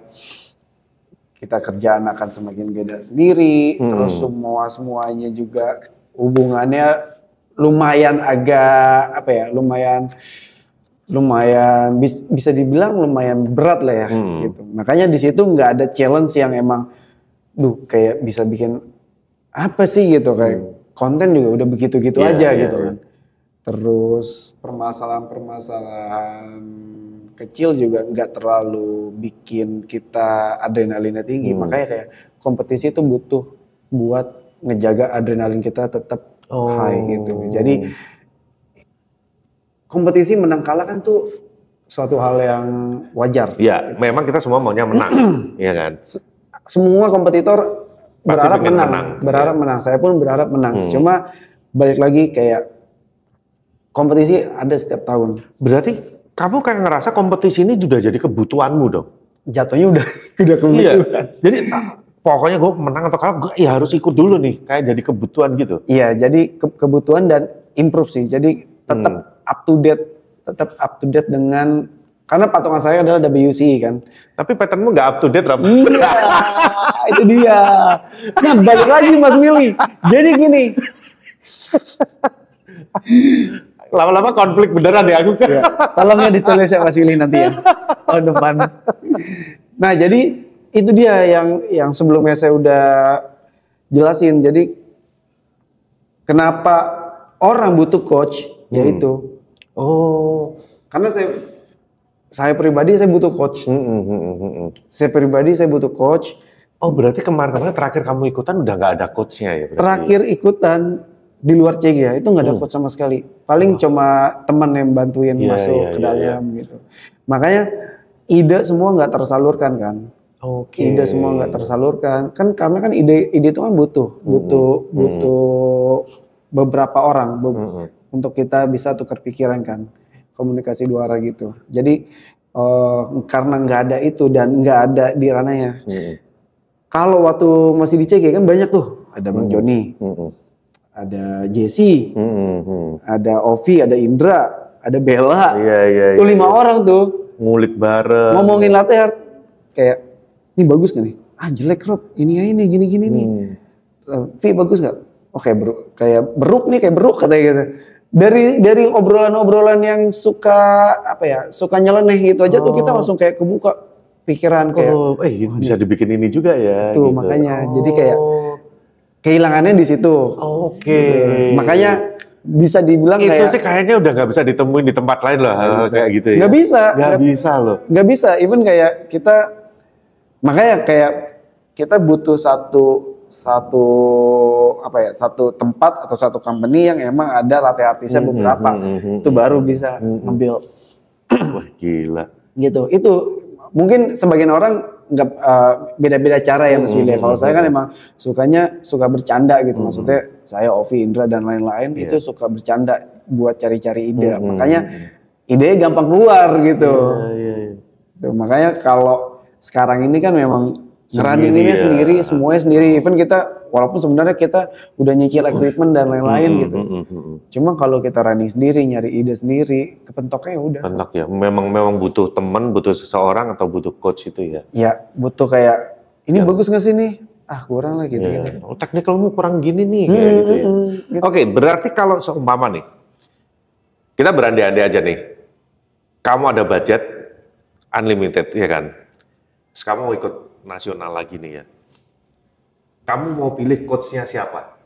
kita kerjaan akan semakin beda sendiri, terus semuanya juga hubungannya lumayan agak apa ya, lumayan bisa dibilang lumayan berat lah ya, gitu. Makanya di situ nggak ada challenge yang emang, kayak bisa bikin apa sih gitu, kayak konten juga udah begitu-gitu aja gitu kan. Terus permasalahan kecil juga nggak terlalu bikin kita adrenalinnya tinggi. Makanya kayak kompetisi itu butuh buat ngejaga adrenalin kita tetap high gitu. Jadi kompetisi menang kalah kan tuh suatu hal yang wajar. Ya, memang kita semua maunya menang, ya kan? Semua kompetitor berharap menang. Saya pun berharap menang. Cuma balik lagi kayak kompetisi ada setiap tahun. Berarti kamu kayak ngerasa kompetisi ini sudah jadi kebutuhanmu dong? Jatuhnya udah kebutuhan. Iya. Jadi pokoknya gue menang atau kalah, gue harus ikut dulu nih, kayak jadi kebutuhan gitu. Iya, jadi kebutuhan dan improve sih. Jadi tetap up to date dengan Karena patungan saya adalah WC kan. Tapi patternmu nggak up to date, Rob. Iya, itu dia. Nah, balik lagi Mas Willy. Jadi gini. Lama-lama konflik beneran ya aku kan. Ya, tolong ya ditulis ya Mas Willy nanti ya. Tahun depan. Nah, jadi itu dia yang sebelumnya saya udah jelasin. Jadi kenapa orang butuh coach, yaitu karena saya pribadi saya butuh coach. Saya pribadi saya butuh coach. Oh, berarti kemarin-kemarin terakhir kamu ikutan udah nggak ada coachnya ya? Berarti? Terakhir ikutan di luar CG ya, itu nggak ada coach sama sekali. Paling cuma teman yang bantuin masuk ke dalam gitu. Makanya ide semua nggak tersalurkan kan. Ide semua nggak tersalurkan kan karena kan ide itu kan butuh beberapa orang untuk kita bisa tukar pikiran kan, komunikasi dua arah gitu. Jadi karena nggak ada itu dan nggak ada di ranahnya. Kalau waktu masih di CG kan banyak tuh, ada Bang Joni, ada Jesse, ada Ovi, ada Indra, ada Bella, itu 5 orang tuh ngulik bareng, ngomongin latte art kayak ini bagus gak nih? Ah jelek Rob, ini gini nih. Vi bagus gak? Oke, kayak beruk katanya gitu. Dari obrolan-obrolan yang suka nyeleneh gitu aja tuh kita langsung kayak kebuka pikiran kayak bisa dibikin ini juga ya. Tuh gitu. makanya jadi kayak kehilangannya di situ. Makanya bisa dibilang itu kayak sih kayaknya udah nggak bisa ditemuin di tempat lain loh kayak gitu ya. Nggak bisa loh. Nggak bisa. Even kayak kita makanya kayak kita butuh satu tempat atau satu company yang emang ada latte artisnya beberapa itu baru bisa ngambil. Wah gila. Gitu. Itu mungkin sebagian orang nggak beda-beda cara ya Mas Willy. Kalau saya kan emang suka bercanda gitu. Maksudnya saya Ovi, Indra dan lain-lain itu suka bercanda buat cari-cari ide. Makanya idenya gampang keluar gitu. Tuh, makanya kalau sekarang ini kan memang ngeraninnya sendiri, semuanya sendiri. Even kita, walaupun sebenarnya kita udah nyicil equipment dan lain-lain gitu. Cuma kalau kita running sendiri, nyari ide sendiri, kepentoknya udah. Pentok ya, memang butuh teman, butuh seseorang atau butuh coach itu ya? Ya, butuh kayak, ini bagus gak sih nih? Ah kurang lah gitu. Oh, teknikalmu kurang gini nih, kayak gitu ya. Gitu. Oke, berarti kalau seumpama nih, kita berandai-andai aja nih, kamu ada budget unlimited, ya kan? Terus kamu mau ikut nasional lagi nih ya. Kamu mau pilih coachnya siapa?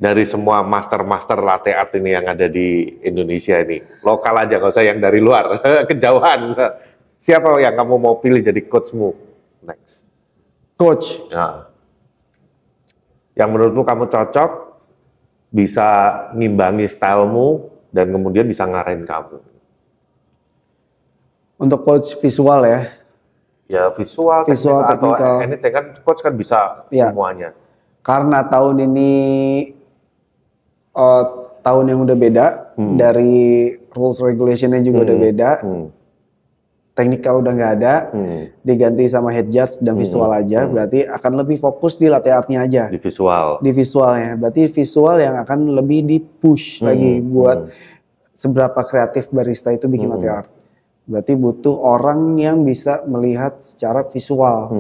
Dari semua master latte art ini yang ada di Indonesia ini. Lokal aja, nggak usah yang dari luar, kejauhan. Siapa yang kamu mau pilih jadi coachmu next? Coach? Ya. Yang menurutmu kamu cocok, bisa ngimbangi stylemu, dan kemudian bisa ngarahin kamu. Untuk coach visual ya? Ya visual teknikal. Atau anything kan coach kan bisa semuanya. Karena tahun ini tahun yang udah beda, dari rules regulationnya juga udah beda, teknikal udah nggak ada, diganti sama head judge dan visual aja, berarti akan lebih fokus di latte artnya aja. Di visual. Di visualnya, berarti visual yang akan lebih di push lagi buat seberapa kreatif barista itu bikin latte art. Berarti butuh orang yang bisa melihat secara visual.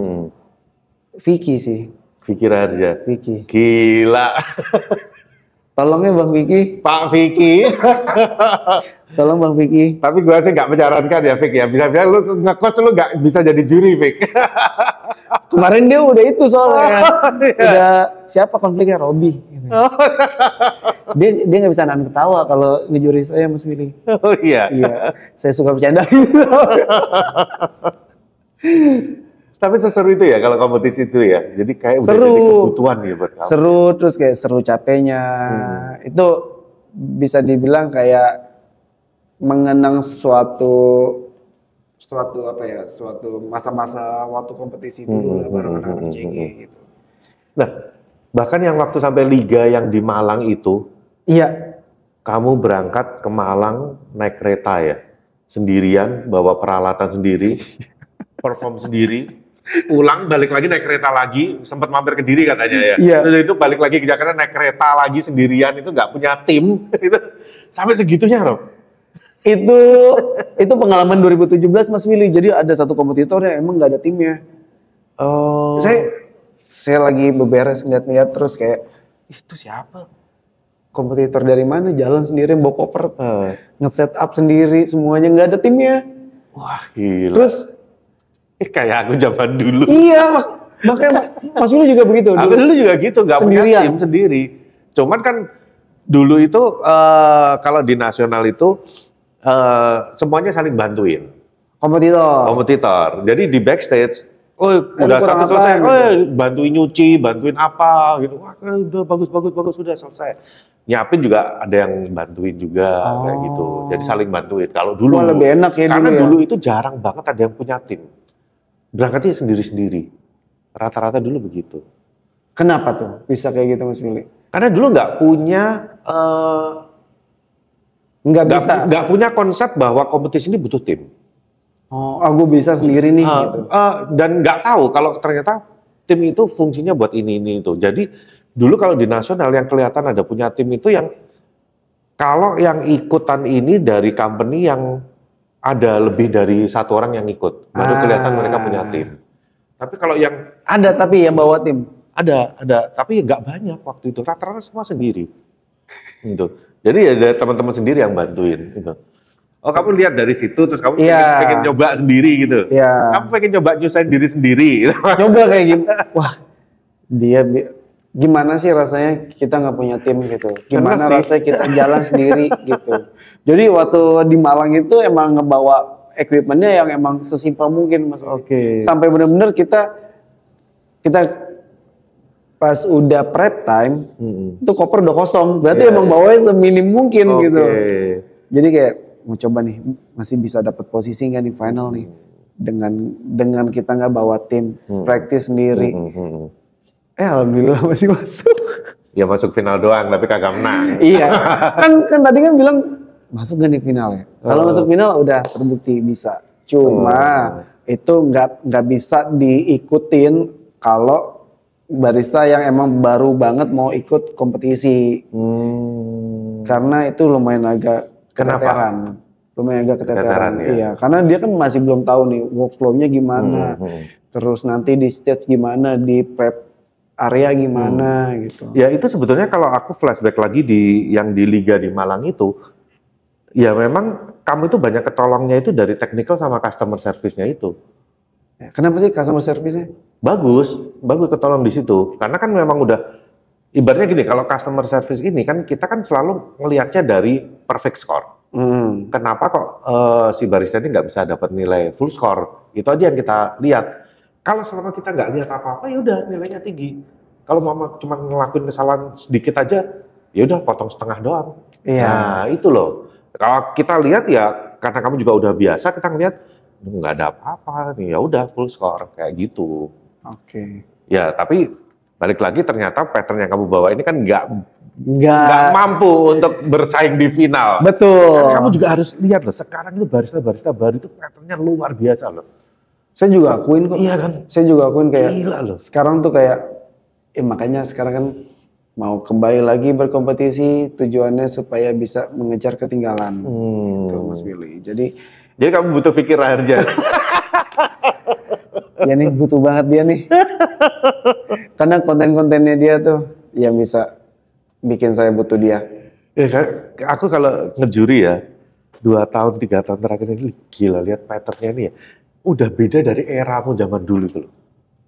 Vicky sih. Vicky Raharja. Vicky. Gila. Tolongnya Bang Vicky. Pak Vicky. Tolong Bang Vicky. Tapi gue sih nggak menyarankan ya Vicky ya. Bisa-bisa lu nge-coach lu nggak bisa jadi juri Vicky. Kemarin dia udah itu soalnya. Udah siapa konfliknya? Robi. Dia nggak bisa nahan ketawa kalau ngejuri saya Mas Willy. Oh iya. Iya. Saya suka bercanda. Tapi seseru itu ya kalau kompetisi itu ya. Jadi kayak udah seru. Jadi kebutuhan ya buat kamu. Seru terus kayak seru capeknya. Itu bisa dibilang kayak mengenang suatu masa-masa waktu kompetisi dulu lah bareng anak-anak CG gitu. Nah, bahkan yang waktu sampai liga yang di Malang itu, iya. Kamu berangkat ke Malang naik kereta ya, sendirian, bawa peralatan sendiri, perform sendiri, pulang balik lagi naik kereta lagi, sempat mampir ke Diri katanya ya. Iya. Terus itu balik lagi ke Jakarta naik kereta lagi sendirian, itu nggak punya tim, itu sampai segitunya Rob. itu pengalaman 2017 Mas Willy. Jadi ada satu kompetitor yang emang nggak ada timnya. Oh. Saya lagi beberes ngeliat terus kayak itu siapa? Kompetitor dari mana? Jalan sendiri bawa koper, nge-set up sendiri semuanya nggak ada timnya. Wah gila. Terus kayak aku zaman dulu. iya makanya Mas Willy juga begitu. Aku dulu juga gitu, nggak punya tim sendiri. Cuman kan dulu itu kalau di nasional itu semuanya saling bantuin. Kompetitor. Jadi di backstage, udah satu selesai, gitu. Bantuin nyuci, bantuin apa gitu. Wah, udah bagus sudah selesai. Nyiapin juga ada yang bantuin juga kayak gitu. Jadi saling bantuin. Kalau dulu lebih enak ya karena dulu itu jarang banget ada yang punya tim. Berangkatnya sendiri-sendiri. Rata-rata dulu begitu. Kenapa tuh bisa kayak gitu Mas Willy? Karena dulu nggak punya nggak punya konsep bahwa kompetisi ini butuh tim. Gue bisa sendiri nih gitu. Dan nggak tahu kalau ternyata tim itu fungsinya buat ini itu. Jadi dulu kalau di nasional yang kelihatan ada punya tim itu yang kalau yang ikutan ini dari company yang ada lebih dari satu orang yang ikut, baru kelihatan mereka punya tim. Tapi kalau yang ada tapi yang bawa tim ada tapi nggak banyak waktu itu, rata-rata semua sendiri. Gitu. Jadi ada teman-teman sendiri yang bantuin gitu. Oh kamu lihat dari situ terus kamu pengen coba sendiri gitu. Kamu pengen coba nyusahin diri sendiri. Coba kayak gitu. Wah gimana sih rasanya kita nggak punya tim gitu. Gimana rasanya kita jalan sendiri gitu. Jadi waktu di Malang itu emang ngebawa equipmentnya yang emang sesimpel mungkin Mas. Sampai benar-benar kita pas udah prep time itu koper udah kosong. Berarti emang bawanya seminim mungkin gitu. Jadi kayak mau coba nih masih bisa dapat posisi nggak di final nih dengan kita nggak bawa tim, praktis sendiri. Alhamdulillah masih masuk. Ya masuk final doang tapi kagak menang. Iya. kan tadi kan bilang masuk gak di final ya. Kalau masuk final udah terbukti bisa. Cuma itu nggak bisa diikutin kalau barista yang emang baru banget mau ikut kompetisi. Karena itu lumayan agak keteteran. Lumayan agak keteteran. Ya? Iya, karena dia kan masih belum tahu nih workflow-nya gimana. Terus nanti di stage gimana, di prep area gimana gitu. Ya itu sebetulnya kalau aku flashback lagi yang di Liga di Malang itu, ya memang kamu itu banyak ketolongnya itu dari technical sama customer service-nya itu. Kenapa sih customer service-nya? Bagus ketolong di situ. Karena kan memang udah, ibaratnya gini, kalau customer service ini kan kita kan selalu ngelihatnya dari perfect score. Kenapa kok si barista ini nggak bisa dapat nilai full score? Itu aja yang kita lihat. Kalau selama kita nggak lihat apa-apa, ya udah nilainya tinggi. Kalau mama cuma ngelakuin kesalahan sedikit aja, ya udah potong setengah doang. Nah itu loh. Kalau kita lihat ya, karena kamu juga udah biasa, kita ngelihat nggak ada apa-apa nih. Ya udah full score kayak gitu. Ya tapi balik lagi ternyata pattern yang kamu bawa ini kan nggak mampu untuk bersaing di final. Betul. Kan kamu juga harus lihat loh, sekarang itu barista baru itu patternnya luar biasa loh. Saya juga akuin kok. Iya kan? Saya juga akuin kayak gila loh. Sekarang tuh kayak makanya sekarang kan mau kembali lagi berkompetisi tujuannya supaya bisa mengejar ketinggalan. Tuh Mas Willy. Jadi kamu butuh Fikri Raharja. Ya nih butuh banget dia nih. Karena konten-kontennya dia tuh yang bisa bikin saya butuh dia. Ya kan, aku kalau ngejuri ya 2 tahun 3 tahun terakhir ini gila lihat patternnya ini ya. Udah beda dari eramu zaman dulu tuh.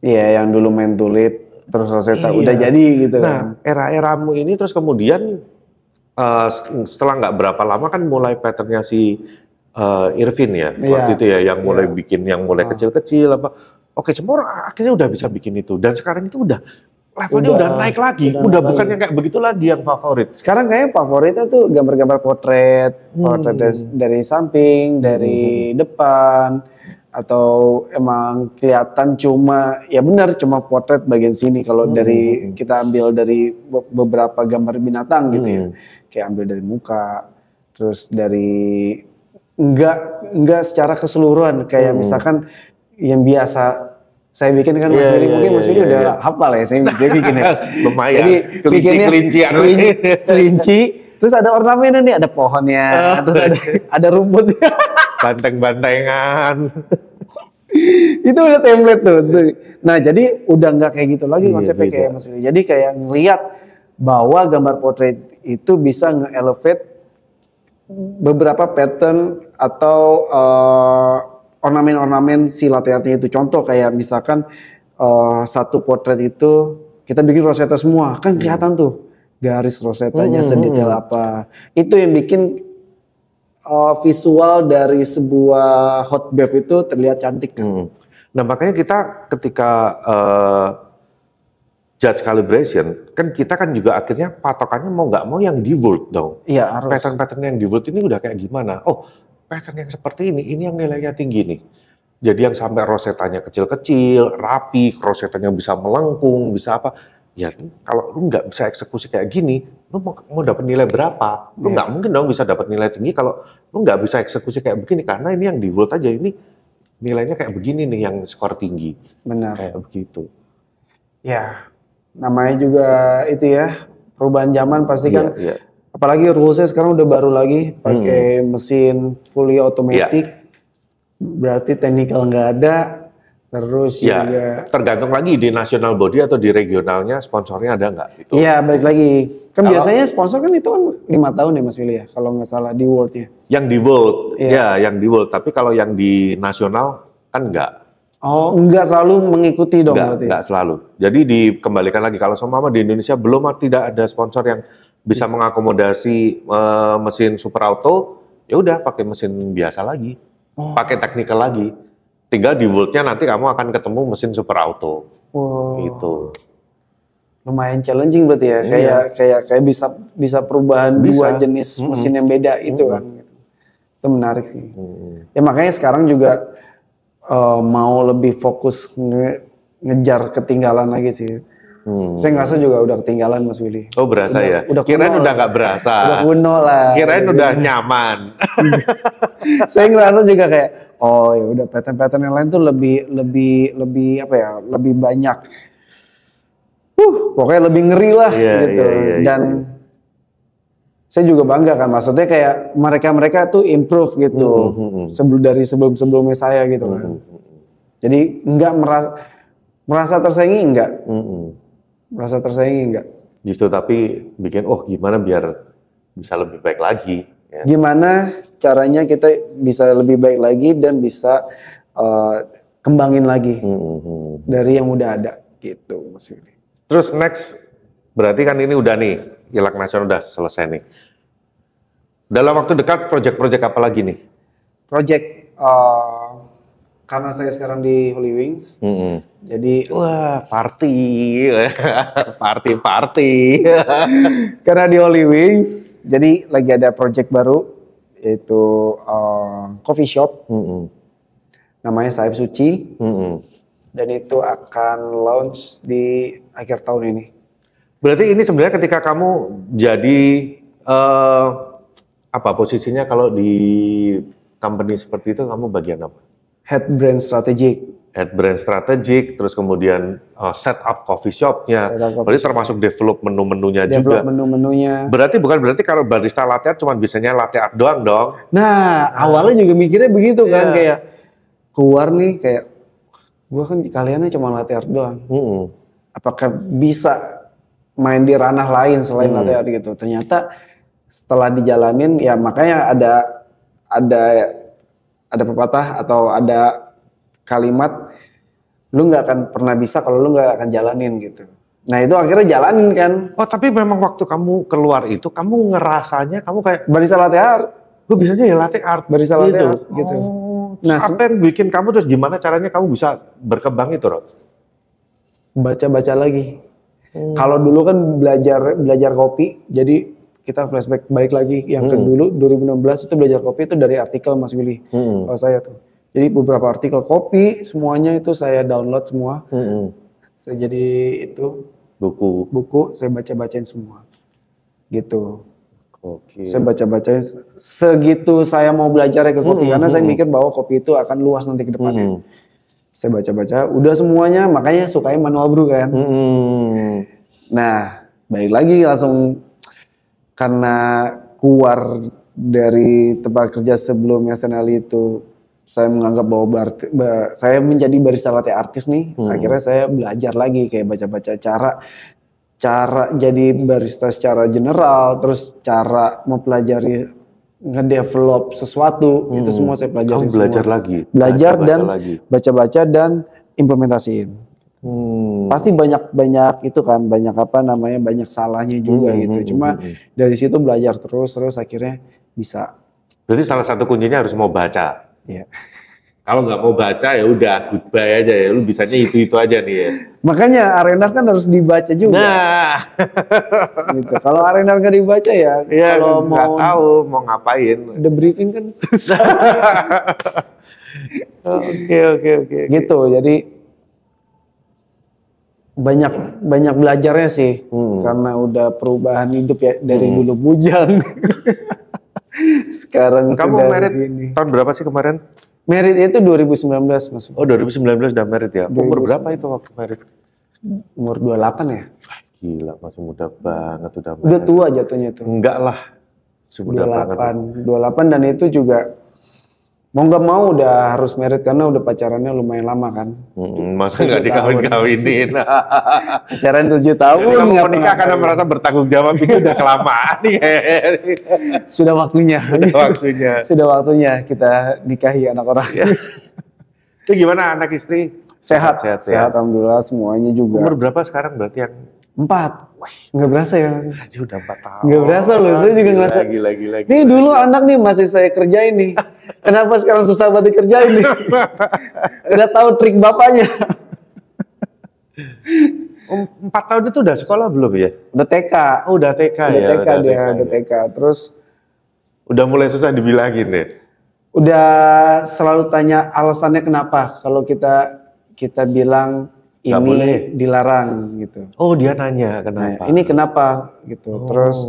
Iya, yang dulu main tulip terus Rosetta udah jadi gitu kan. Nah, era-eramu ini terus kemudian setelah nggak berapa lama kan mulai patternnya si Irvin ya waktu itu ya yang mulai bikin yang mulai kecil-kecil apa. Oke, semua akhirnya udah bisa bikin itu dan sekarang itu udah levelnya udah naik lagi, udah bukan yang kayak begitu lagi yang favorit. Sekarang kayaknya favoritnya tuh gambar-gambar portret dari samping, dari depan, atau emang kelihatan cuma ya benar cuma potret bagian sini kalau dari kita ambil dari beberapa gambar binatang gitu ya, kayak ambil dari muka, terus dari enggak secara keseluruhan kayak misalkan yang biasa saya bikin kan Mas Willy mungkin Mas Willy udah hafal ya saya bikin ya. Lumayan. Jadi bikinnya kelinci. Terus ada ornamennya nih, ada pohonnya, terus ada rumputnya. Banteng-bantengan. Itu udah template tuh. Nah jadi udah nggak kayak gitu lagi konsepnya kayak Mas Willy. Jadi kayak ngelihat bahwa gambar portrait itu bisa nge-elevate beberapa pattern atau ornamen-ornamen si latte artnya itu. Contoh kayak misalkan satu portrait itu kita bikin rosetta semua, kan kelihatan tuh garis rosettanya sedetail apa. Itu yang bikin visual dari sebuah hot bath itu terlihat cantik kan. Nah makanya kita ketika judge calibration, kan kita kan juga akhirnya patokannya mau nggak mau yang devolt dong. Iya harus. Pattern-pattern yang devolt ini udah kayak gimana? Oh pattern yang seperti ini yang nilainya tinggi nih. Jadi yang sampai rosetanya kecil-kecil, rapi, rosetanya bisa melengkung, bisa apa. Ya kalau lu nggak bisa eksekusi kayak gini, lu mau dapat nilai berapa? Lu nggak mungkin dong bisa dapat nilai tinggi kalau lu nggak bisa eksekusi kayak begini. Karena ini yang devolt aja, ini nilainya kayak begini nih yang skor tinggi. Benar. Kayak begitu. Ya, namanya juga itu ya, perubahan zaman pasti kan. Apalagi rulesnya sekarang udah baru lagi, pakai mesin fully automatic. Berarti technical nggak ada, terus juga tergantung lagi di national body atau di regionalnya sponsornya ada nggak gitu. Iya balik lagi, kan biasanya sponsor kan itu kan 5 tahun ya Mas Willy ya, kalau nggak salah di World-nya. Yang di World, yang di World, tapi kalau yang di nasional kan nggak. Oh nggak selalu mengikuti dong berarti? Nggak selalu, jadi dikembalikan lagi, kalau sama di Indonesia tidak ada sponsor yang bisa mengakomodasi mesin super auto, ya udah pakai mesin biasa lagi. Pakai technical lagi, tinggal di World-nya nanti kamu akan ketemu mesin super auto, gitu. Lumayan challenging berarti ya, kayak bisa perubahan dua jenis mesin yang beda itu kan, itu menarik sih. Ya makanya sekarang juga mau lebih fokus ngejar ketinggalan lagi sih. Saya ngerasa juga udah ketinggalan Mas Willy. Oh berasa kirain udah nggak berasa. Udah kuno lah. Kirain udah nyaman. Saya ngerasa juga kayak, oh ya udah pattern-pattern yang lain tuh lebih apa ya, lebih banyak. Pokoknya lebih ngeri lah gitu. Dan saya juga bangga kan, maksudnya kayak mereka tuh improve gitu. Dari sebelum-sebelumnya saya gitu kan. Jadi nggak merasa tersaingi enggak. Merasa tersaingi enggak? Justru tapi bikin gimana biar bisa lebih baik lagi. Ya. Gimana caranya kita bisa lebih baik lagi dan bisa kembangin lagi dari yang udah ada gitu Mas Willy. Terus next, berarti kan ini udah nih, Ilak Nasional udah selesai nih. Dalam waktu dekat proyek-proyek apa lagi nih? Proyek karena saya sekarang di Holy Wings, jadi wah party. Karena di Holy Wings, jadi lagi ada proyek baru yaitu coffee shop, namanya Sahib Suci, dan itu akan launch di akhir tahun ini. Berarti ini sebenarnya ketika kamu jadi apa posisinya kalau di company seperti itu, kamu bagian apa? Head Brand Strategic. Head Brand Strategic, terus kemudian set up coffee shop-nya. Berarti termasuk develop menu-menunya juga. Develop menu-menunya. Berarti bukan berarti kalau barista latte art cuma bisanya latte art doang dong. Nah, awalnya juga mikirnya begitu kan, kayak keluar nih kayak gua kan kaliannya cuma latte art doang. Apakah bisa main di ranah lain selain latte art gitu? Ternyata setelah dijalanin ya makanya ada pepatah atau ada kalimat, lu nggak akan pernah bisa kalau lu nggak akan jalanin gitu. Nah itu akhirnya jalanin kan. Oh tapi memang waktu kamu keluar itu, kamu ngerasanya kamu kayak barista latte art. Gue bisanya ya latte art. Barista latte art gitu. Nah apa yang bikin kamu, terus gimana caranya kamu bisa berkembang itu Rod? Baca-baca lagi. Kalau dulu kan belajar kopi, jadi kita flashback balik lagi yang ke dulu 2016 itu belajar kopi itu dari artikel Mas Willy. Kalau saya tuh. Jadi beberapa artikel kopi semuanya itu saya download semua. Saya jadi itu buku saya baca-bacain semua. Gitu. Saya baca-bacain segitu saya mau belajar ke kopi karena saya mikir bahwa kopi itu akan luas nanti ke depannya. Saya baca-baca udah semuanya, makanya sukanya manual brew kan. Nah, balik lagi langsung karena keluar dari tempat kerja sebelumnya Senali itu, saya menganggap bahwa saya menjadi barista latte artis nih. Akhirnya saya belajar lagi kayak baca-baca cara jadi barista secara general, terus cara mempelajari ngedevelop sesuatu, itu semua saya pelajari. Kamu belajar semua. lagi? Belajar dan baca-baca dan implementasiin. Pasti banyak itu kan, banyak salahnya juga gitu. Cuma dari situ belajar terus akhirnya bisa. Berarti salah satu kuncinya harus mau baca. Iya. Kalau nggak mau baca ya udah goodbye aja ya. Lu bisanya itu aja nih ya. Makanya Arenar kan harus dibaca juga. Nah, gitu. Kalau Arenar nggak dibaca ya, kalau mau tahu mau ngapain. The briefing kan susah. Oke. Gitu. Jadi banyak belajarnya sih, karena udah perubahan hidup ya dari dulu bujang. Sekarang kamu sudah merit begini. Tahun berapa sih kemarin? Merit itu 2019 Mas. Oh 2019 udah merit ya? Umur berapa itu waktu merit? Umur 28 ya? Gila masih muda banget udah merit. Udah tua jatuhnya itu. Enggak lah. 28 dan itu juga mau nggak mau udah harus merit karena udah pacarannya lumayan lama kan. Masa nggak dikawin-kawinin? Pacaran 7 tahun. Jadi kamu menikah karena merasa bertanggung jawab itu udah kelamaan nih. Sudah waktunya. Sudah waktunya kita nikahi anak orang. Itu gimana anak istri? Sehat alhamdulillah semuanya juga. Umur berapa sekarang berarti yang? 4. Nggak berasa ya Mas? Aja udah 4 tahun. Nggak berasa loh, saya juga ngerasa. Gila. Nih dulu anak nih masih saya kerjain nih. Kenapa sekarang susah banget dikerjain nih? Udah tahu trik bapaknya. 4 tahun itu udah sekolah belum ya? Udah TK. Oh, udah TK ya? Udah TK. Terus udah mulai susah dibilangin ya? Udah selalu tanya alasannya kenapa kalau kita bilang Nggak ini boleh. dilarang gitu. Oh dia nanya kenapa? Nah, ini kenapa gitu. Terus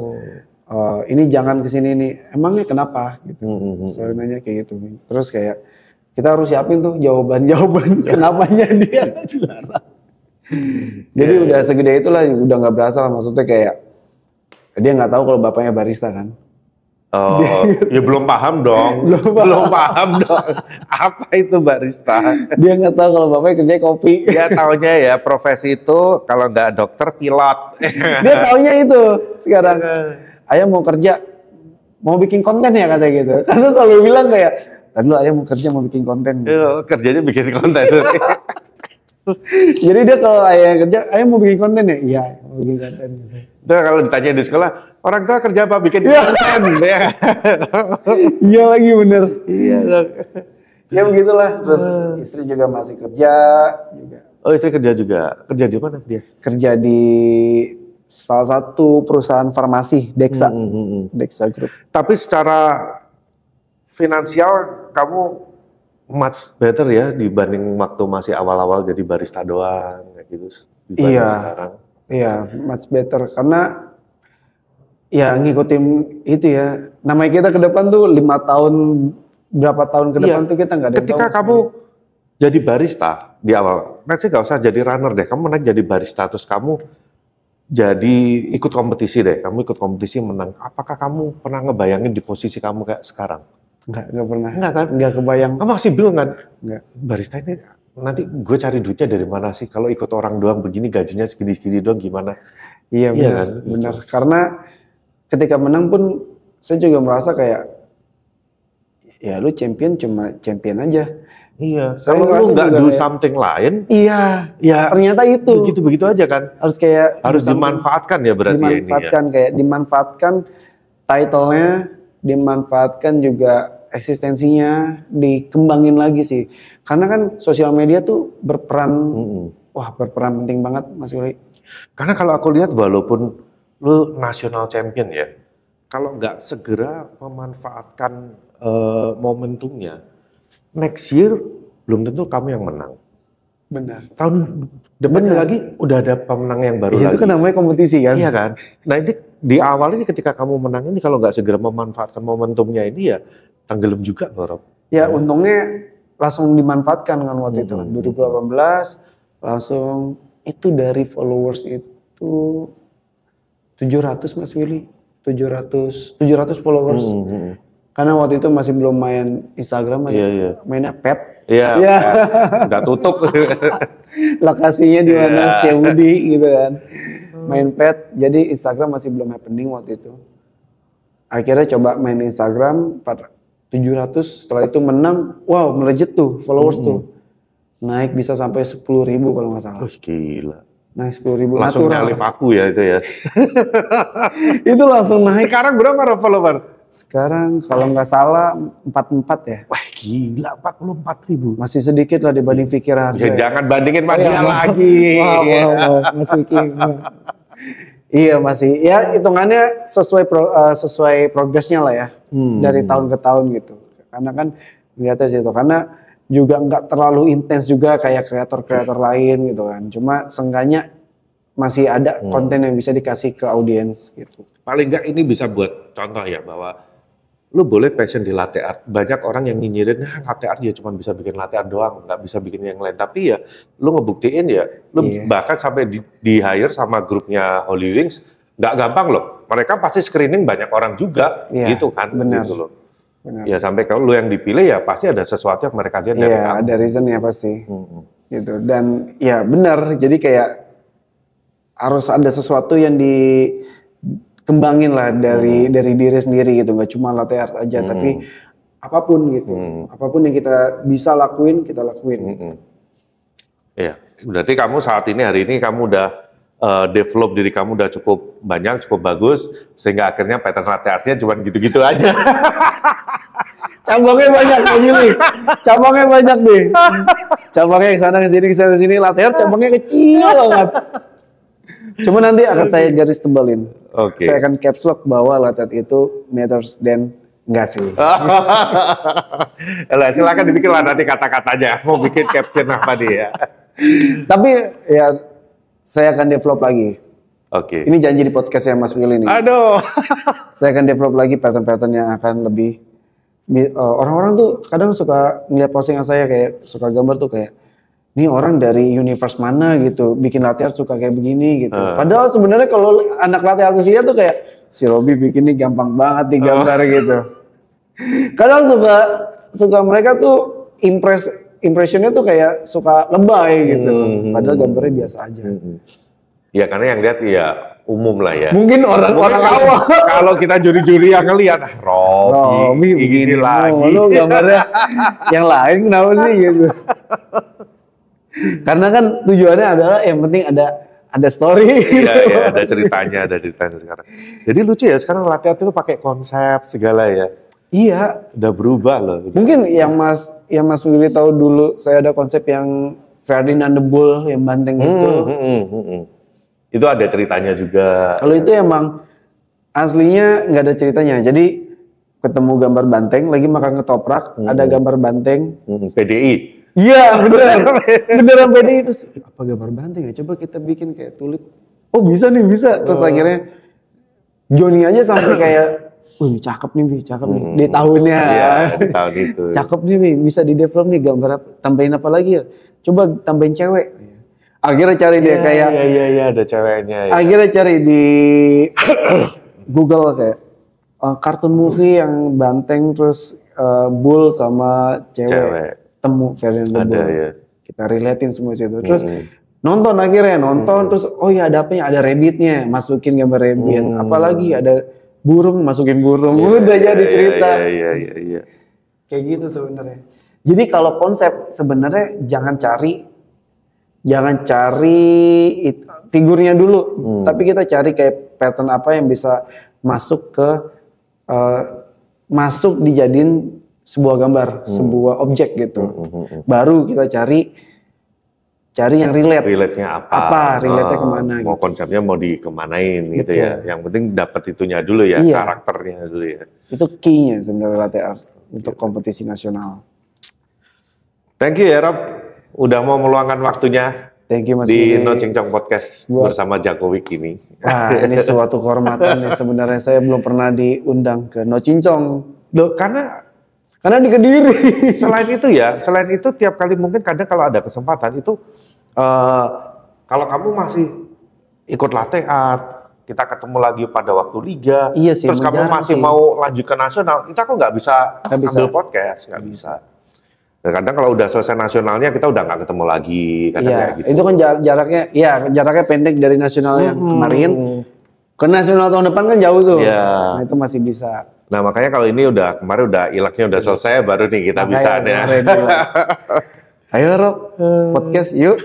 ini jangan kesini nih. Emangnya kenapa gitu. Selalu nanya kayak gitu. Terus kayak kita harus siapin tuh jawaban kenapanya dia dilarang. Jadi udah segede itulah, udah nggak berasa lah, maksudnya kayak dia nggak tahu kalau bapaknya barista kan. Oh, ya belum paham dong. Belum paham dong. Apa itu barista? Dia nggak tahu kalau bapaknya kerja kopi. Dia taunya ya profesi itu kalau nggak dokter pilot. Dia taunya itu sekarang. Ayah mau kerja, mau bikin konten ya katanya gitu. Karena selalu bilang kayak, tadi dulu ayah mau kerja mau bikin konten. Kerjanya bikin konten. Jadi dia kalau ayah kerja, ayah mau bikin konten ya? Iya, mau bikin konten. Nah, kalau ditanya di sekolah, orang tua kerja apa? Bikin konten. Iya lagi bener. Iya dong. Ya begitulah. Terus istri juga masih kerja juga. Oh istri kerja juga. Kerja di mana dia? Kerja di salah satu perusahaan farmasi, Dexa. Dexa Group. Tapi secara finansial kamu much better ya dibanding waktu masih awal-awal jadi barista doang kayak gitu dibanding sekarang. Iya, much better karena ya ngikutin itu ya. Namanya kita ke depan tuh 5 tahun berapa tahun ke depan tuh kita nggak ada yang tahu. Ketika kamu jadi barista di awal, nanti nggak usah jadi runner deh. Kamu naik jadi barista terus kamu jadi ikut kompetisi deh. Kamu ikut kompetisi menang. Apakah kamu pernah ngebayangin di posisi kamu kayak sekarang? Enggak pernah. Enggak kan? Enggak kebayang. Kamu masih bingung kan? Enggak. Barista ini nanti gue cari duitnya dari mana sih? Kalau ikut orang doang begini gajinya segini-segini doang gimana? Iya benar, kan? Benar. Karena ketika menang pun saya juga merasa kayak ya lu champion cuma champion aja. Iya. Saya kalau lu nggak do kayak, something lain, iya. Ya ternyata itu. Begitu aja kan. Harus dimanfaatkan ya berarti dimanfaatkan ini ya. Kayak dimanfaatkan title-nya, dimanfaatkan juga eksistensinya, dikembangin lagi sih. Karena kan sosial media tuh berperan, berperan penting banget Mas Willy. Karena kalau aku lihat walaupun lu national champion ya, kalau nggak segera memanfaatkan momentumnya, next year belum tentu kamu yang menang. Benar. Tahun depannya lagi udah ada pemenang yang baru lagi. Itu kan namanya kompetisi kan? Iya kan. Nah ini di awal ini ketika kamu menang ini kalau nggak segera memanfaatkan momentumnya ini ya tenggelam juga loh Rob. Ya untungnya langsung dimanfaatkan kan waktu itu. 2018 langsung itu dari followers itu 700 Mas Willy. 700 followers. Karena waktu itu masih belum main Instagram, masih mainnya pet. Iya. Udah tutup. Lokasinya di mana? Setiabudi gitu kan. Main pet. Jadi Instagram masih belum happening waktu itu. Akhirnya coba main Instagram 700, setelah itu menang, wow melejit tuh followers tuh. Naik bisa sampai 10.000 kalau nggak salah. Gila. Naik 10.000 langsung nyalip aku ya itu ya. Itu langsung naik. Sekarang berapa follower? Sekarang kalau nggak salah 44 ya. Wah gila, 44.000. Masih sedikit lah dibanding Fikir Harja. Ya, jangan bandingin sama dia lagi. Mas Vicky. Iya masih, ya hitungannya sesuai progresnya lah ya. Dari tahun ke tahun gitu. Karena kan lihatnya situ, karena juga nggak terlalu intens juga kayak kreator-kreator lain gitu kan. Cuma seenggaknya masih ada konten yang bisa dikasih ke audiens gitu. Paling nggak ini bisa buat contoh ya, bahwa lu boleh passion di latte art. Banyak orang yang nyinyirin, latte art ya cuma bisa bikin latte art doang, nggak bisa bikin yang lain. Tapi ya lu ngebuktiin ya, lu bahkan sampai di hire sama grupnya Holy Wings, nggak gampang loh. Mereka pasti screening banyak orang juga, gitu kan. Benar. Gitu loh. Benar. Ya sampai kalau lu yang dipilih ya pasti ada sesuatu yang mereka lihat dari kamu. Iya, ada reason ya pasti. Gitu. Dan ya benar, jadi kayak harus ada sesuatu yang dikembangin lah dari diri sendiri gitu, nggak cuma latte art aja, tapi apapun gitu, apapun yang kita bisa lakuin kita lakuin. Iya, berarti kamu saat ini hari ini kamu udah develop diri kamu udah cukup banyak, cukup bagus, sehingga akhirnya pattern latte artnya cuma gitu-gitu aja. Cabangnya banyak nih, cabangnya banyak nih, cabangnya ke sana ke sini, latte art cabangnya kecil banget. Cuma nanti akan saya garis tebalin. Saya akan caps lock bahwa latte art itu matters dan enggak sih. Silakan dibikinlah nanti kata-katanya. Mau bikin caption apa dia? Tapi ya saya akan develop lagi. Ini janji di podcast ya Mas Willy nih. Aduh. Saya akan develop lagi pattern-pattern yang akan lebih. Orang-orang tuh kadang suka ngeliat postingan saya kayak suka gambar tuh kayak, ini orang dari universe mana gitu, bikin latte art suka kayak begini gitu. Padahal sebenarnya kalau anak latte artis lihat tuh kayak, si Robby bikin ini gampang banget digambar gitu. Kadang suka mereka tuh impressionnya tuh kayak suka lebay gitu. Padahal gambarnya biasa aja. Ya karena yang lihat ya umum lah ya. Mungkin orang-orang awam. Kalau kita juri-juri yang ngelihat, Robby begini lagi. Lu gambarnya yang lain kenapa sih gitu. Karena kan tujuannya adalah yang penting ada story. Iya, ada ceritanya sekarang. Jadi lucu ya sekarang latte art itu pakai konsep segala ya. Iya, udah berubah loh. Mungkin yang Mas Willy tahu dulu saya ada konsep yang Ferdinand the Bull yang banteng itu. Itu ada ceritanya juga. Kalau itu emang aslinya nggak ada ceritanya. Jadi ketemu gambar banteng lagi makan ketoprak, ada gambar banteng. PDI. Iya beneran PDI. Terus apa gambar banteng ya? Coba kita bikin kayak tulip. Oh bisa nih bisa. Terus akhirnya Joni aja sampai kayak, wih cakep nih di tahunnya. Iya di tahun itu. Cakep nih bisa di develop nih gambar apa? Tambahin apa lagi ya? Coba tambahin cewek. Akhirnya cari dia kayak. Iya ada ceweknya. Ya. Akhirnya cari di Google kayak kartun movie yang banteng terus bull sama cewek. Temu Ferdinand the Bull. Ya. Kita relatein semua situ. Terus nonton terus oh ya ada apanya? Ada rabbitnya, masukin gambar rabbit. Apalagi ada burung, masukin burung. Udah jadi cerita. Iya. Kayak gitu sebenarnya. Jadi kalau konsep sebenarnya jangan cari figurnya dulu, tapi kita cari kayak pattern apa yang bisa masuk dijadiin sebuah gambar, sebuah objek gitu. Baru kita cari yang relate. Relate-nya apa? Relate-nya kemana mau gitu. konsepnya mau dikemanain gitu ya. Yang penting dapat itunya dulu ya, karakternya dulu ya. Itu key-nya sebenarnya latte art untuk kompetisi nasional. Thank you ya Rob, udah mau meluangkan waktunya. Thank you Mas di Willy. No Cincong Podcast bersama Jokowi ini. Wah, ini suatu kehormatan nih sebenarnya. Saya belum pernah diundang ke No Cincong. Loh, karena di Kediri. Selain itu tiap kali mungkin kadang kalau ada kesempatan itu kalau kamu masih ikut latte art, kita ketemu lagi pada waktu liga, Iya sih, terus kamu jarang masih sih. mau lanjut ke nasional, itu aku nggak bisa Nggak bisa. ambil podcast, nggak bisa. Dan kadang kalau udah selesai nasionalnya kita udah nggak ketemu lagi, kadang Iya, kayak gitu. itu kan jaraknya pendek dari nasional yang kemarin ke nasional tahun depan kan jauh tuh. Iya. Nah, itu masih bisa. Nah makanya kalau ini kemarin udah ilaknya udah selesai, baru nih kita bisa Makanya ada. kemarin gila. Ayo Rob, podcast yuk.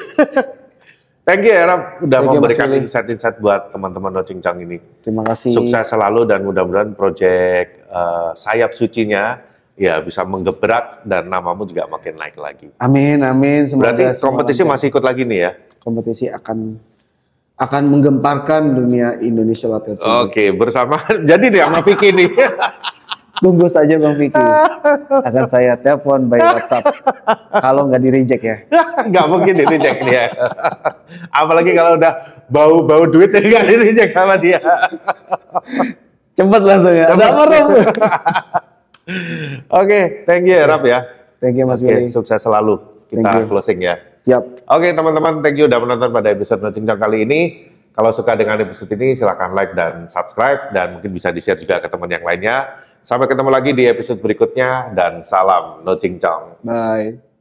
Thank you ya Rob, udah Thank you, Mas memberikan Willy. insight-insight buat teman-teman No Cincang ini. Terima kasih. Sukses selalu dan mudah-mudahan proyek sayap sucinya ya bisa menggebrak dan namamu juga makin naik lagi. Amin, amin. Semoga Berarti semua kompetisi lancar. masih ikut lagi nih ya? Kompetisi akan menggemparkan dunia Indonesia Latte Art Champions. Oke, bersama jadi dia sama Vicky nih. Tunggu saja Bang Vicky. Akan saya telepon by WhatsApp. Kalau nggak di-reject ya. Nggak mungkin di reject dia. Apalagi kalau udah bau duit nggak di reject sama dia. Cepet langsung ya. Ada apa Rob? Oke, thank you ya Rob ya. Thank you Mas Oke, Willy. sukses selalu. Thank Kita you. closing ya. Siap. Oke teman-teman, thank you udah menonton pada episode No Cincang kali ini. Kalau suka dengan episode ini, silahkan like dan subscribe. Dan mungkin bisa di-share juga ke teman yang lainnya. Sampai ketemu lagi di episode berikutnya. Dan salam No Cincang. Bye.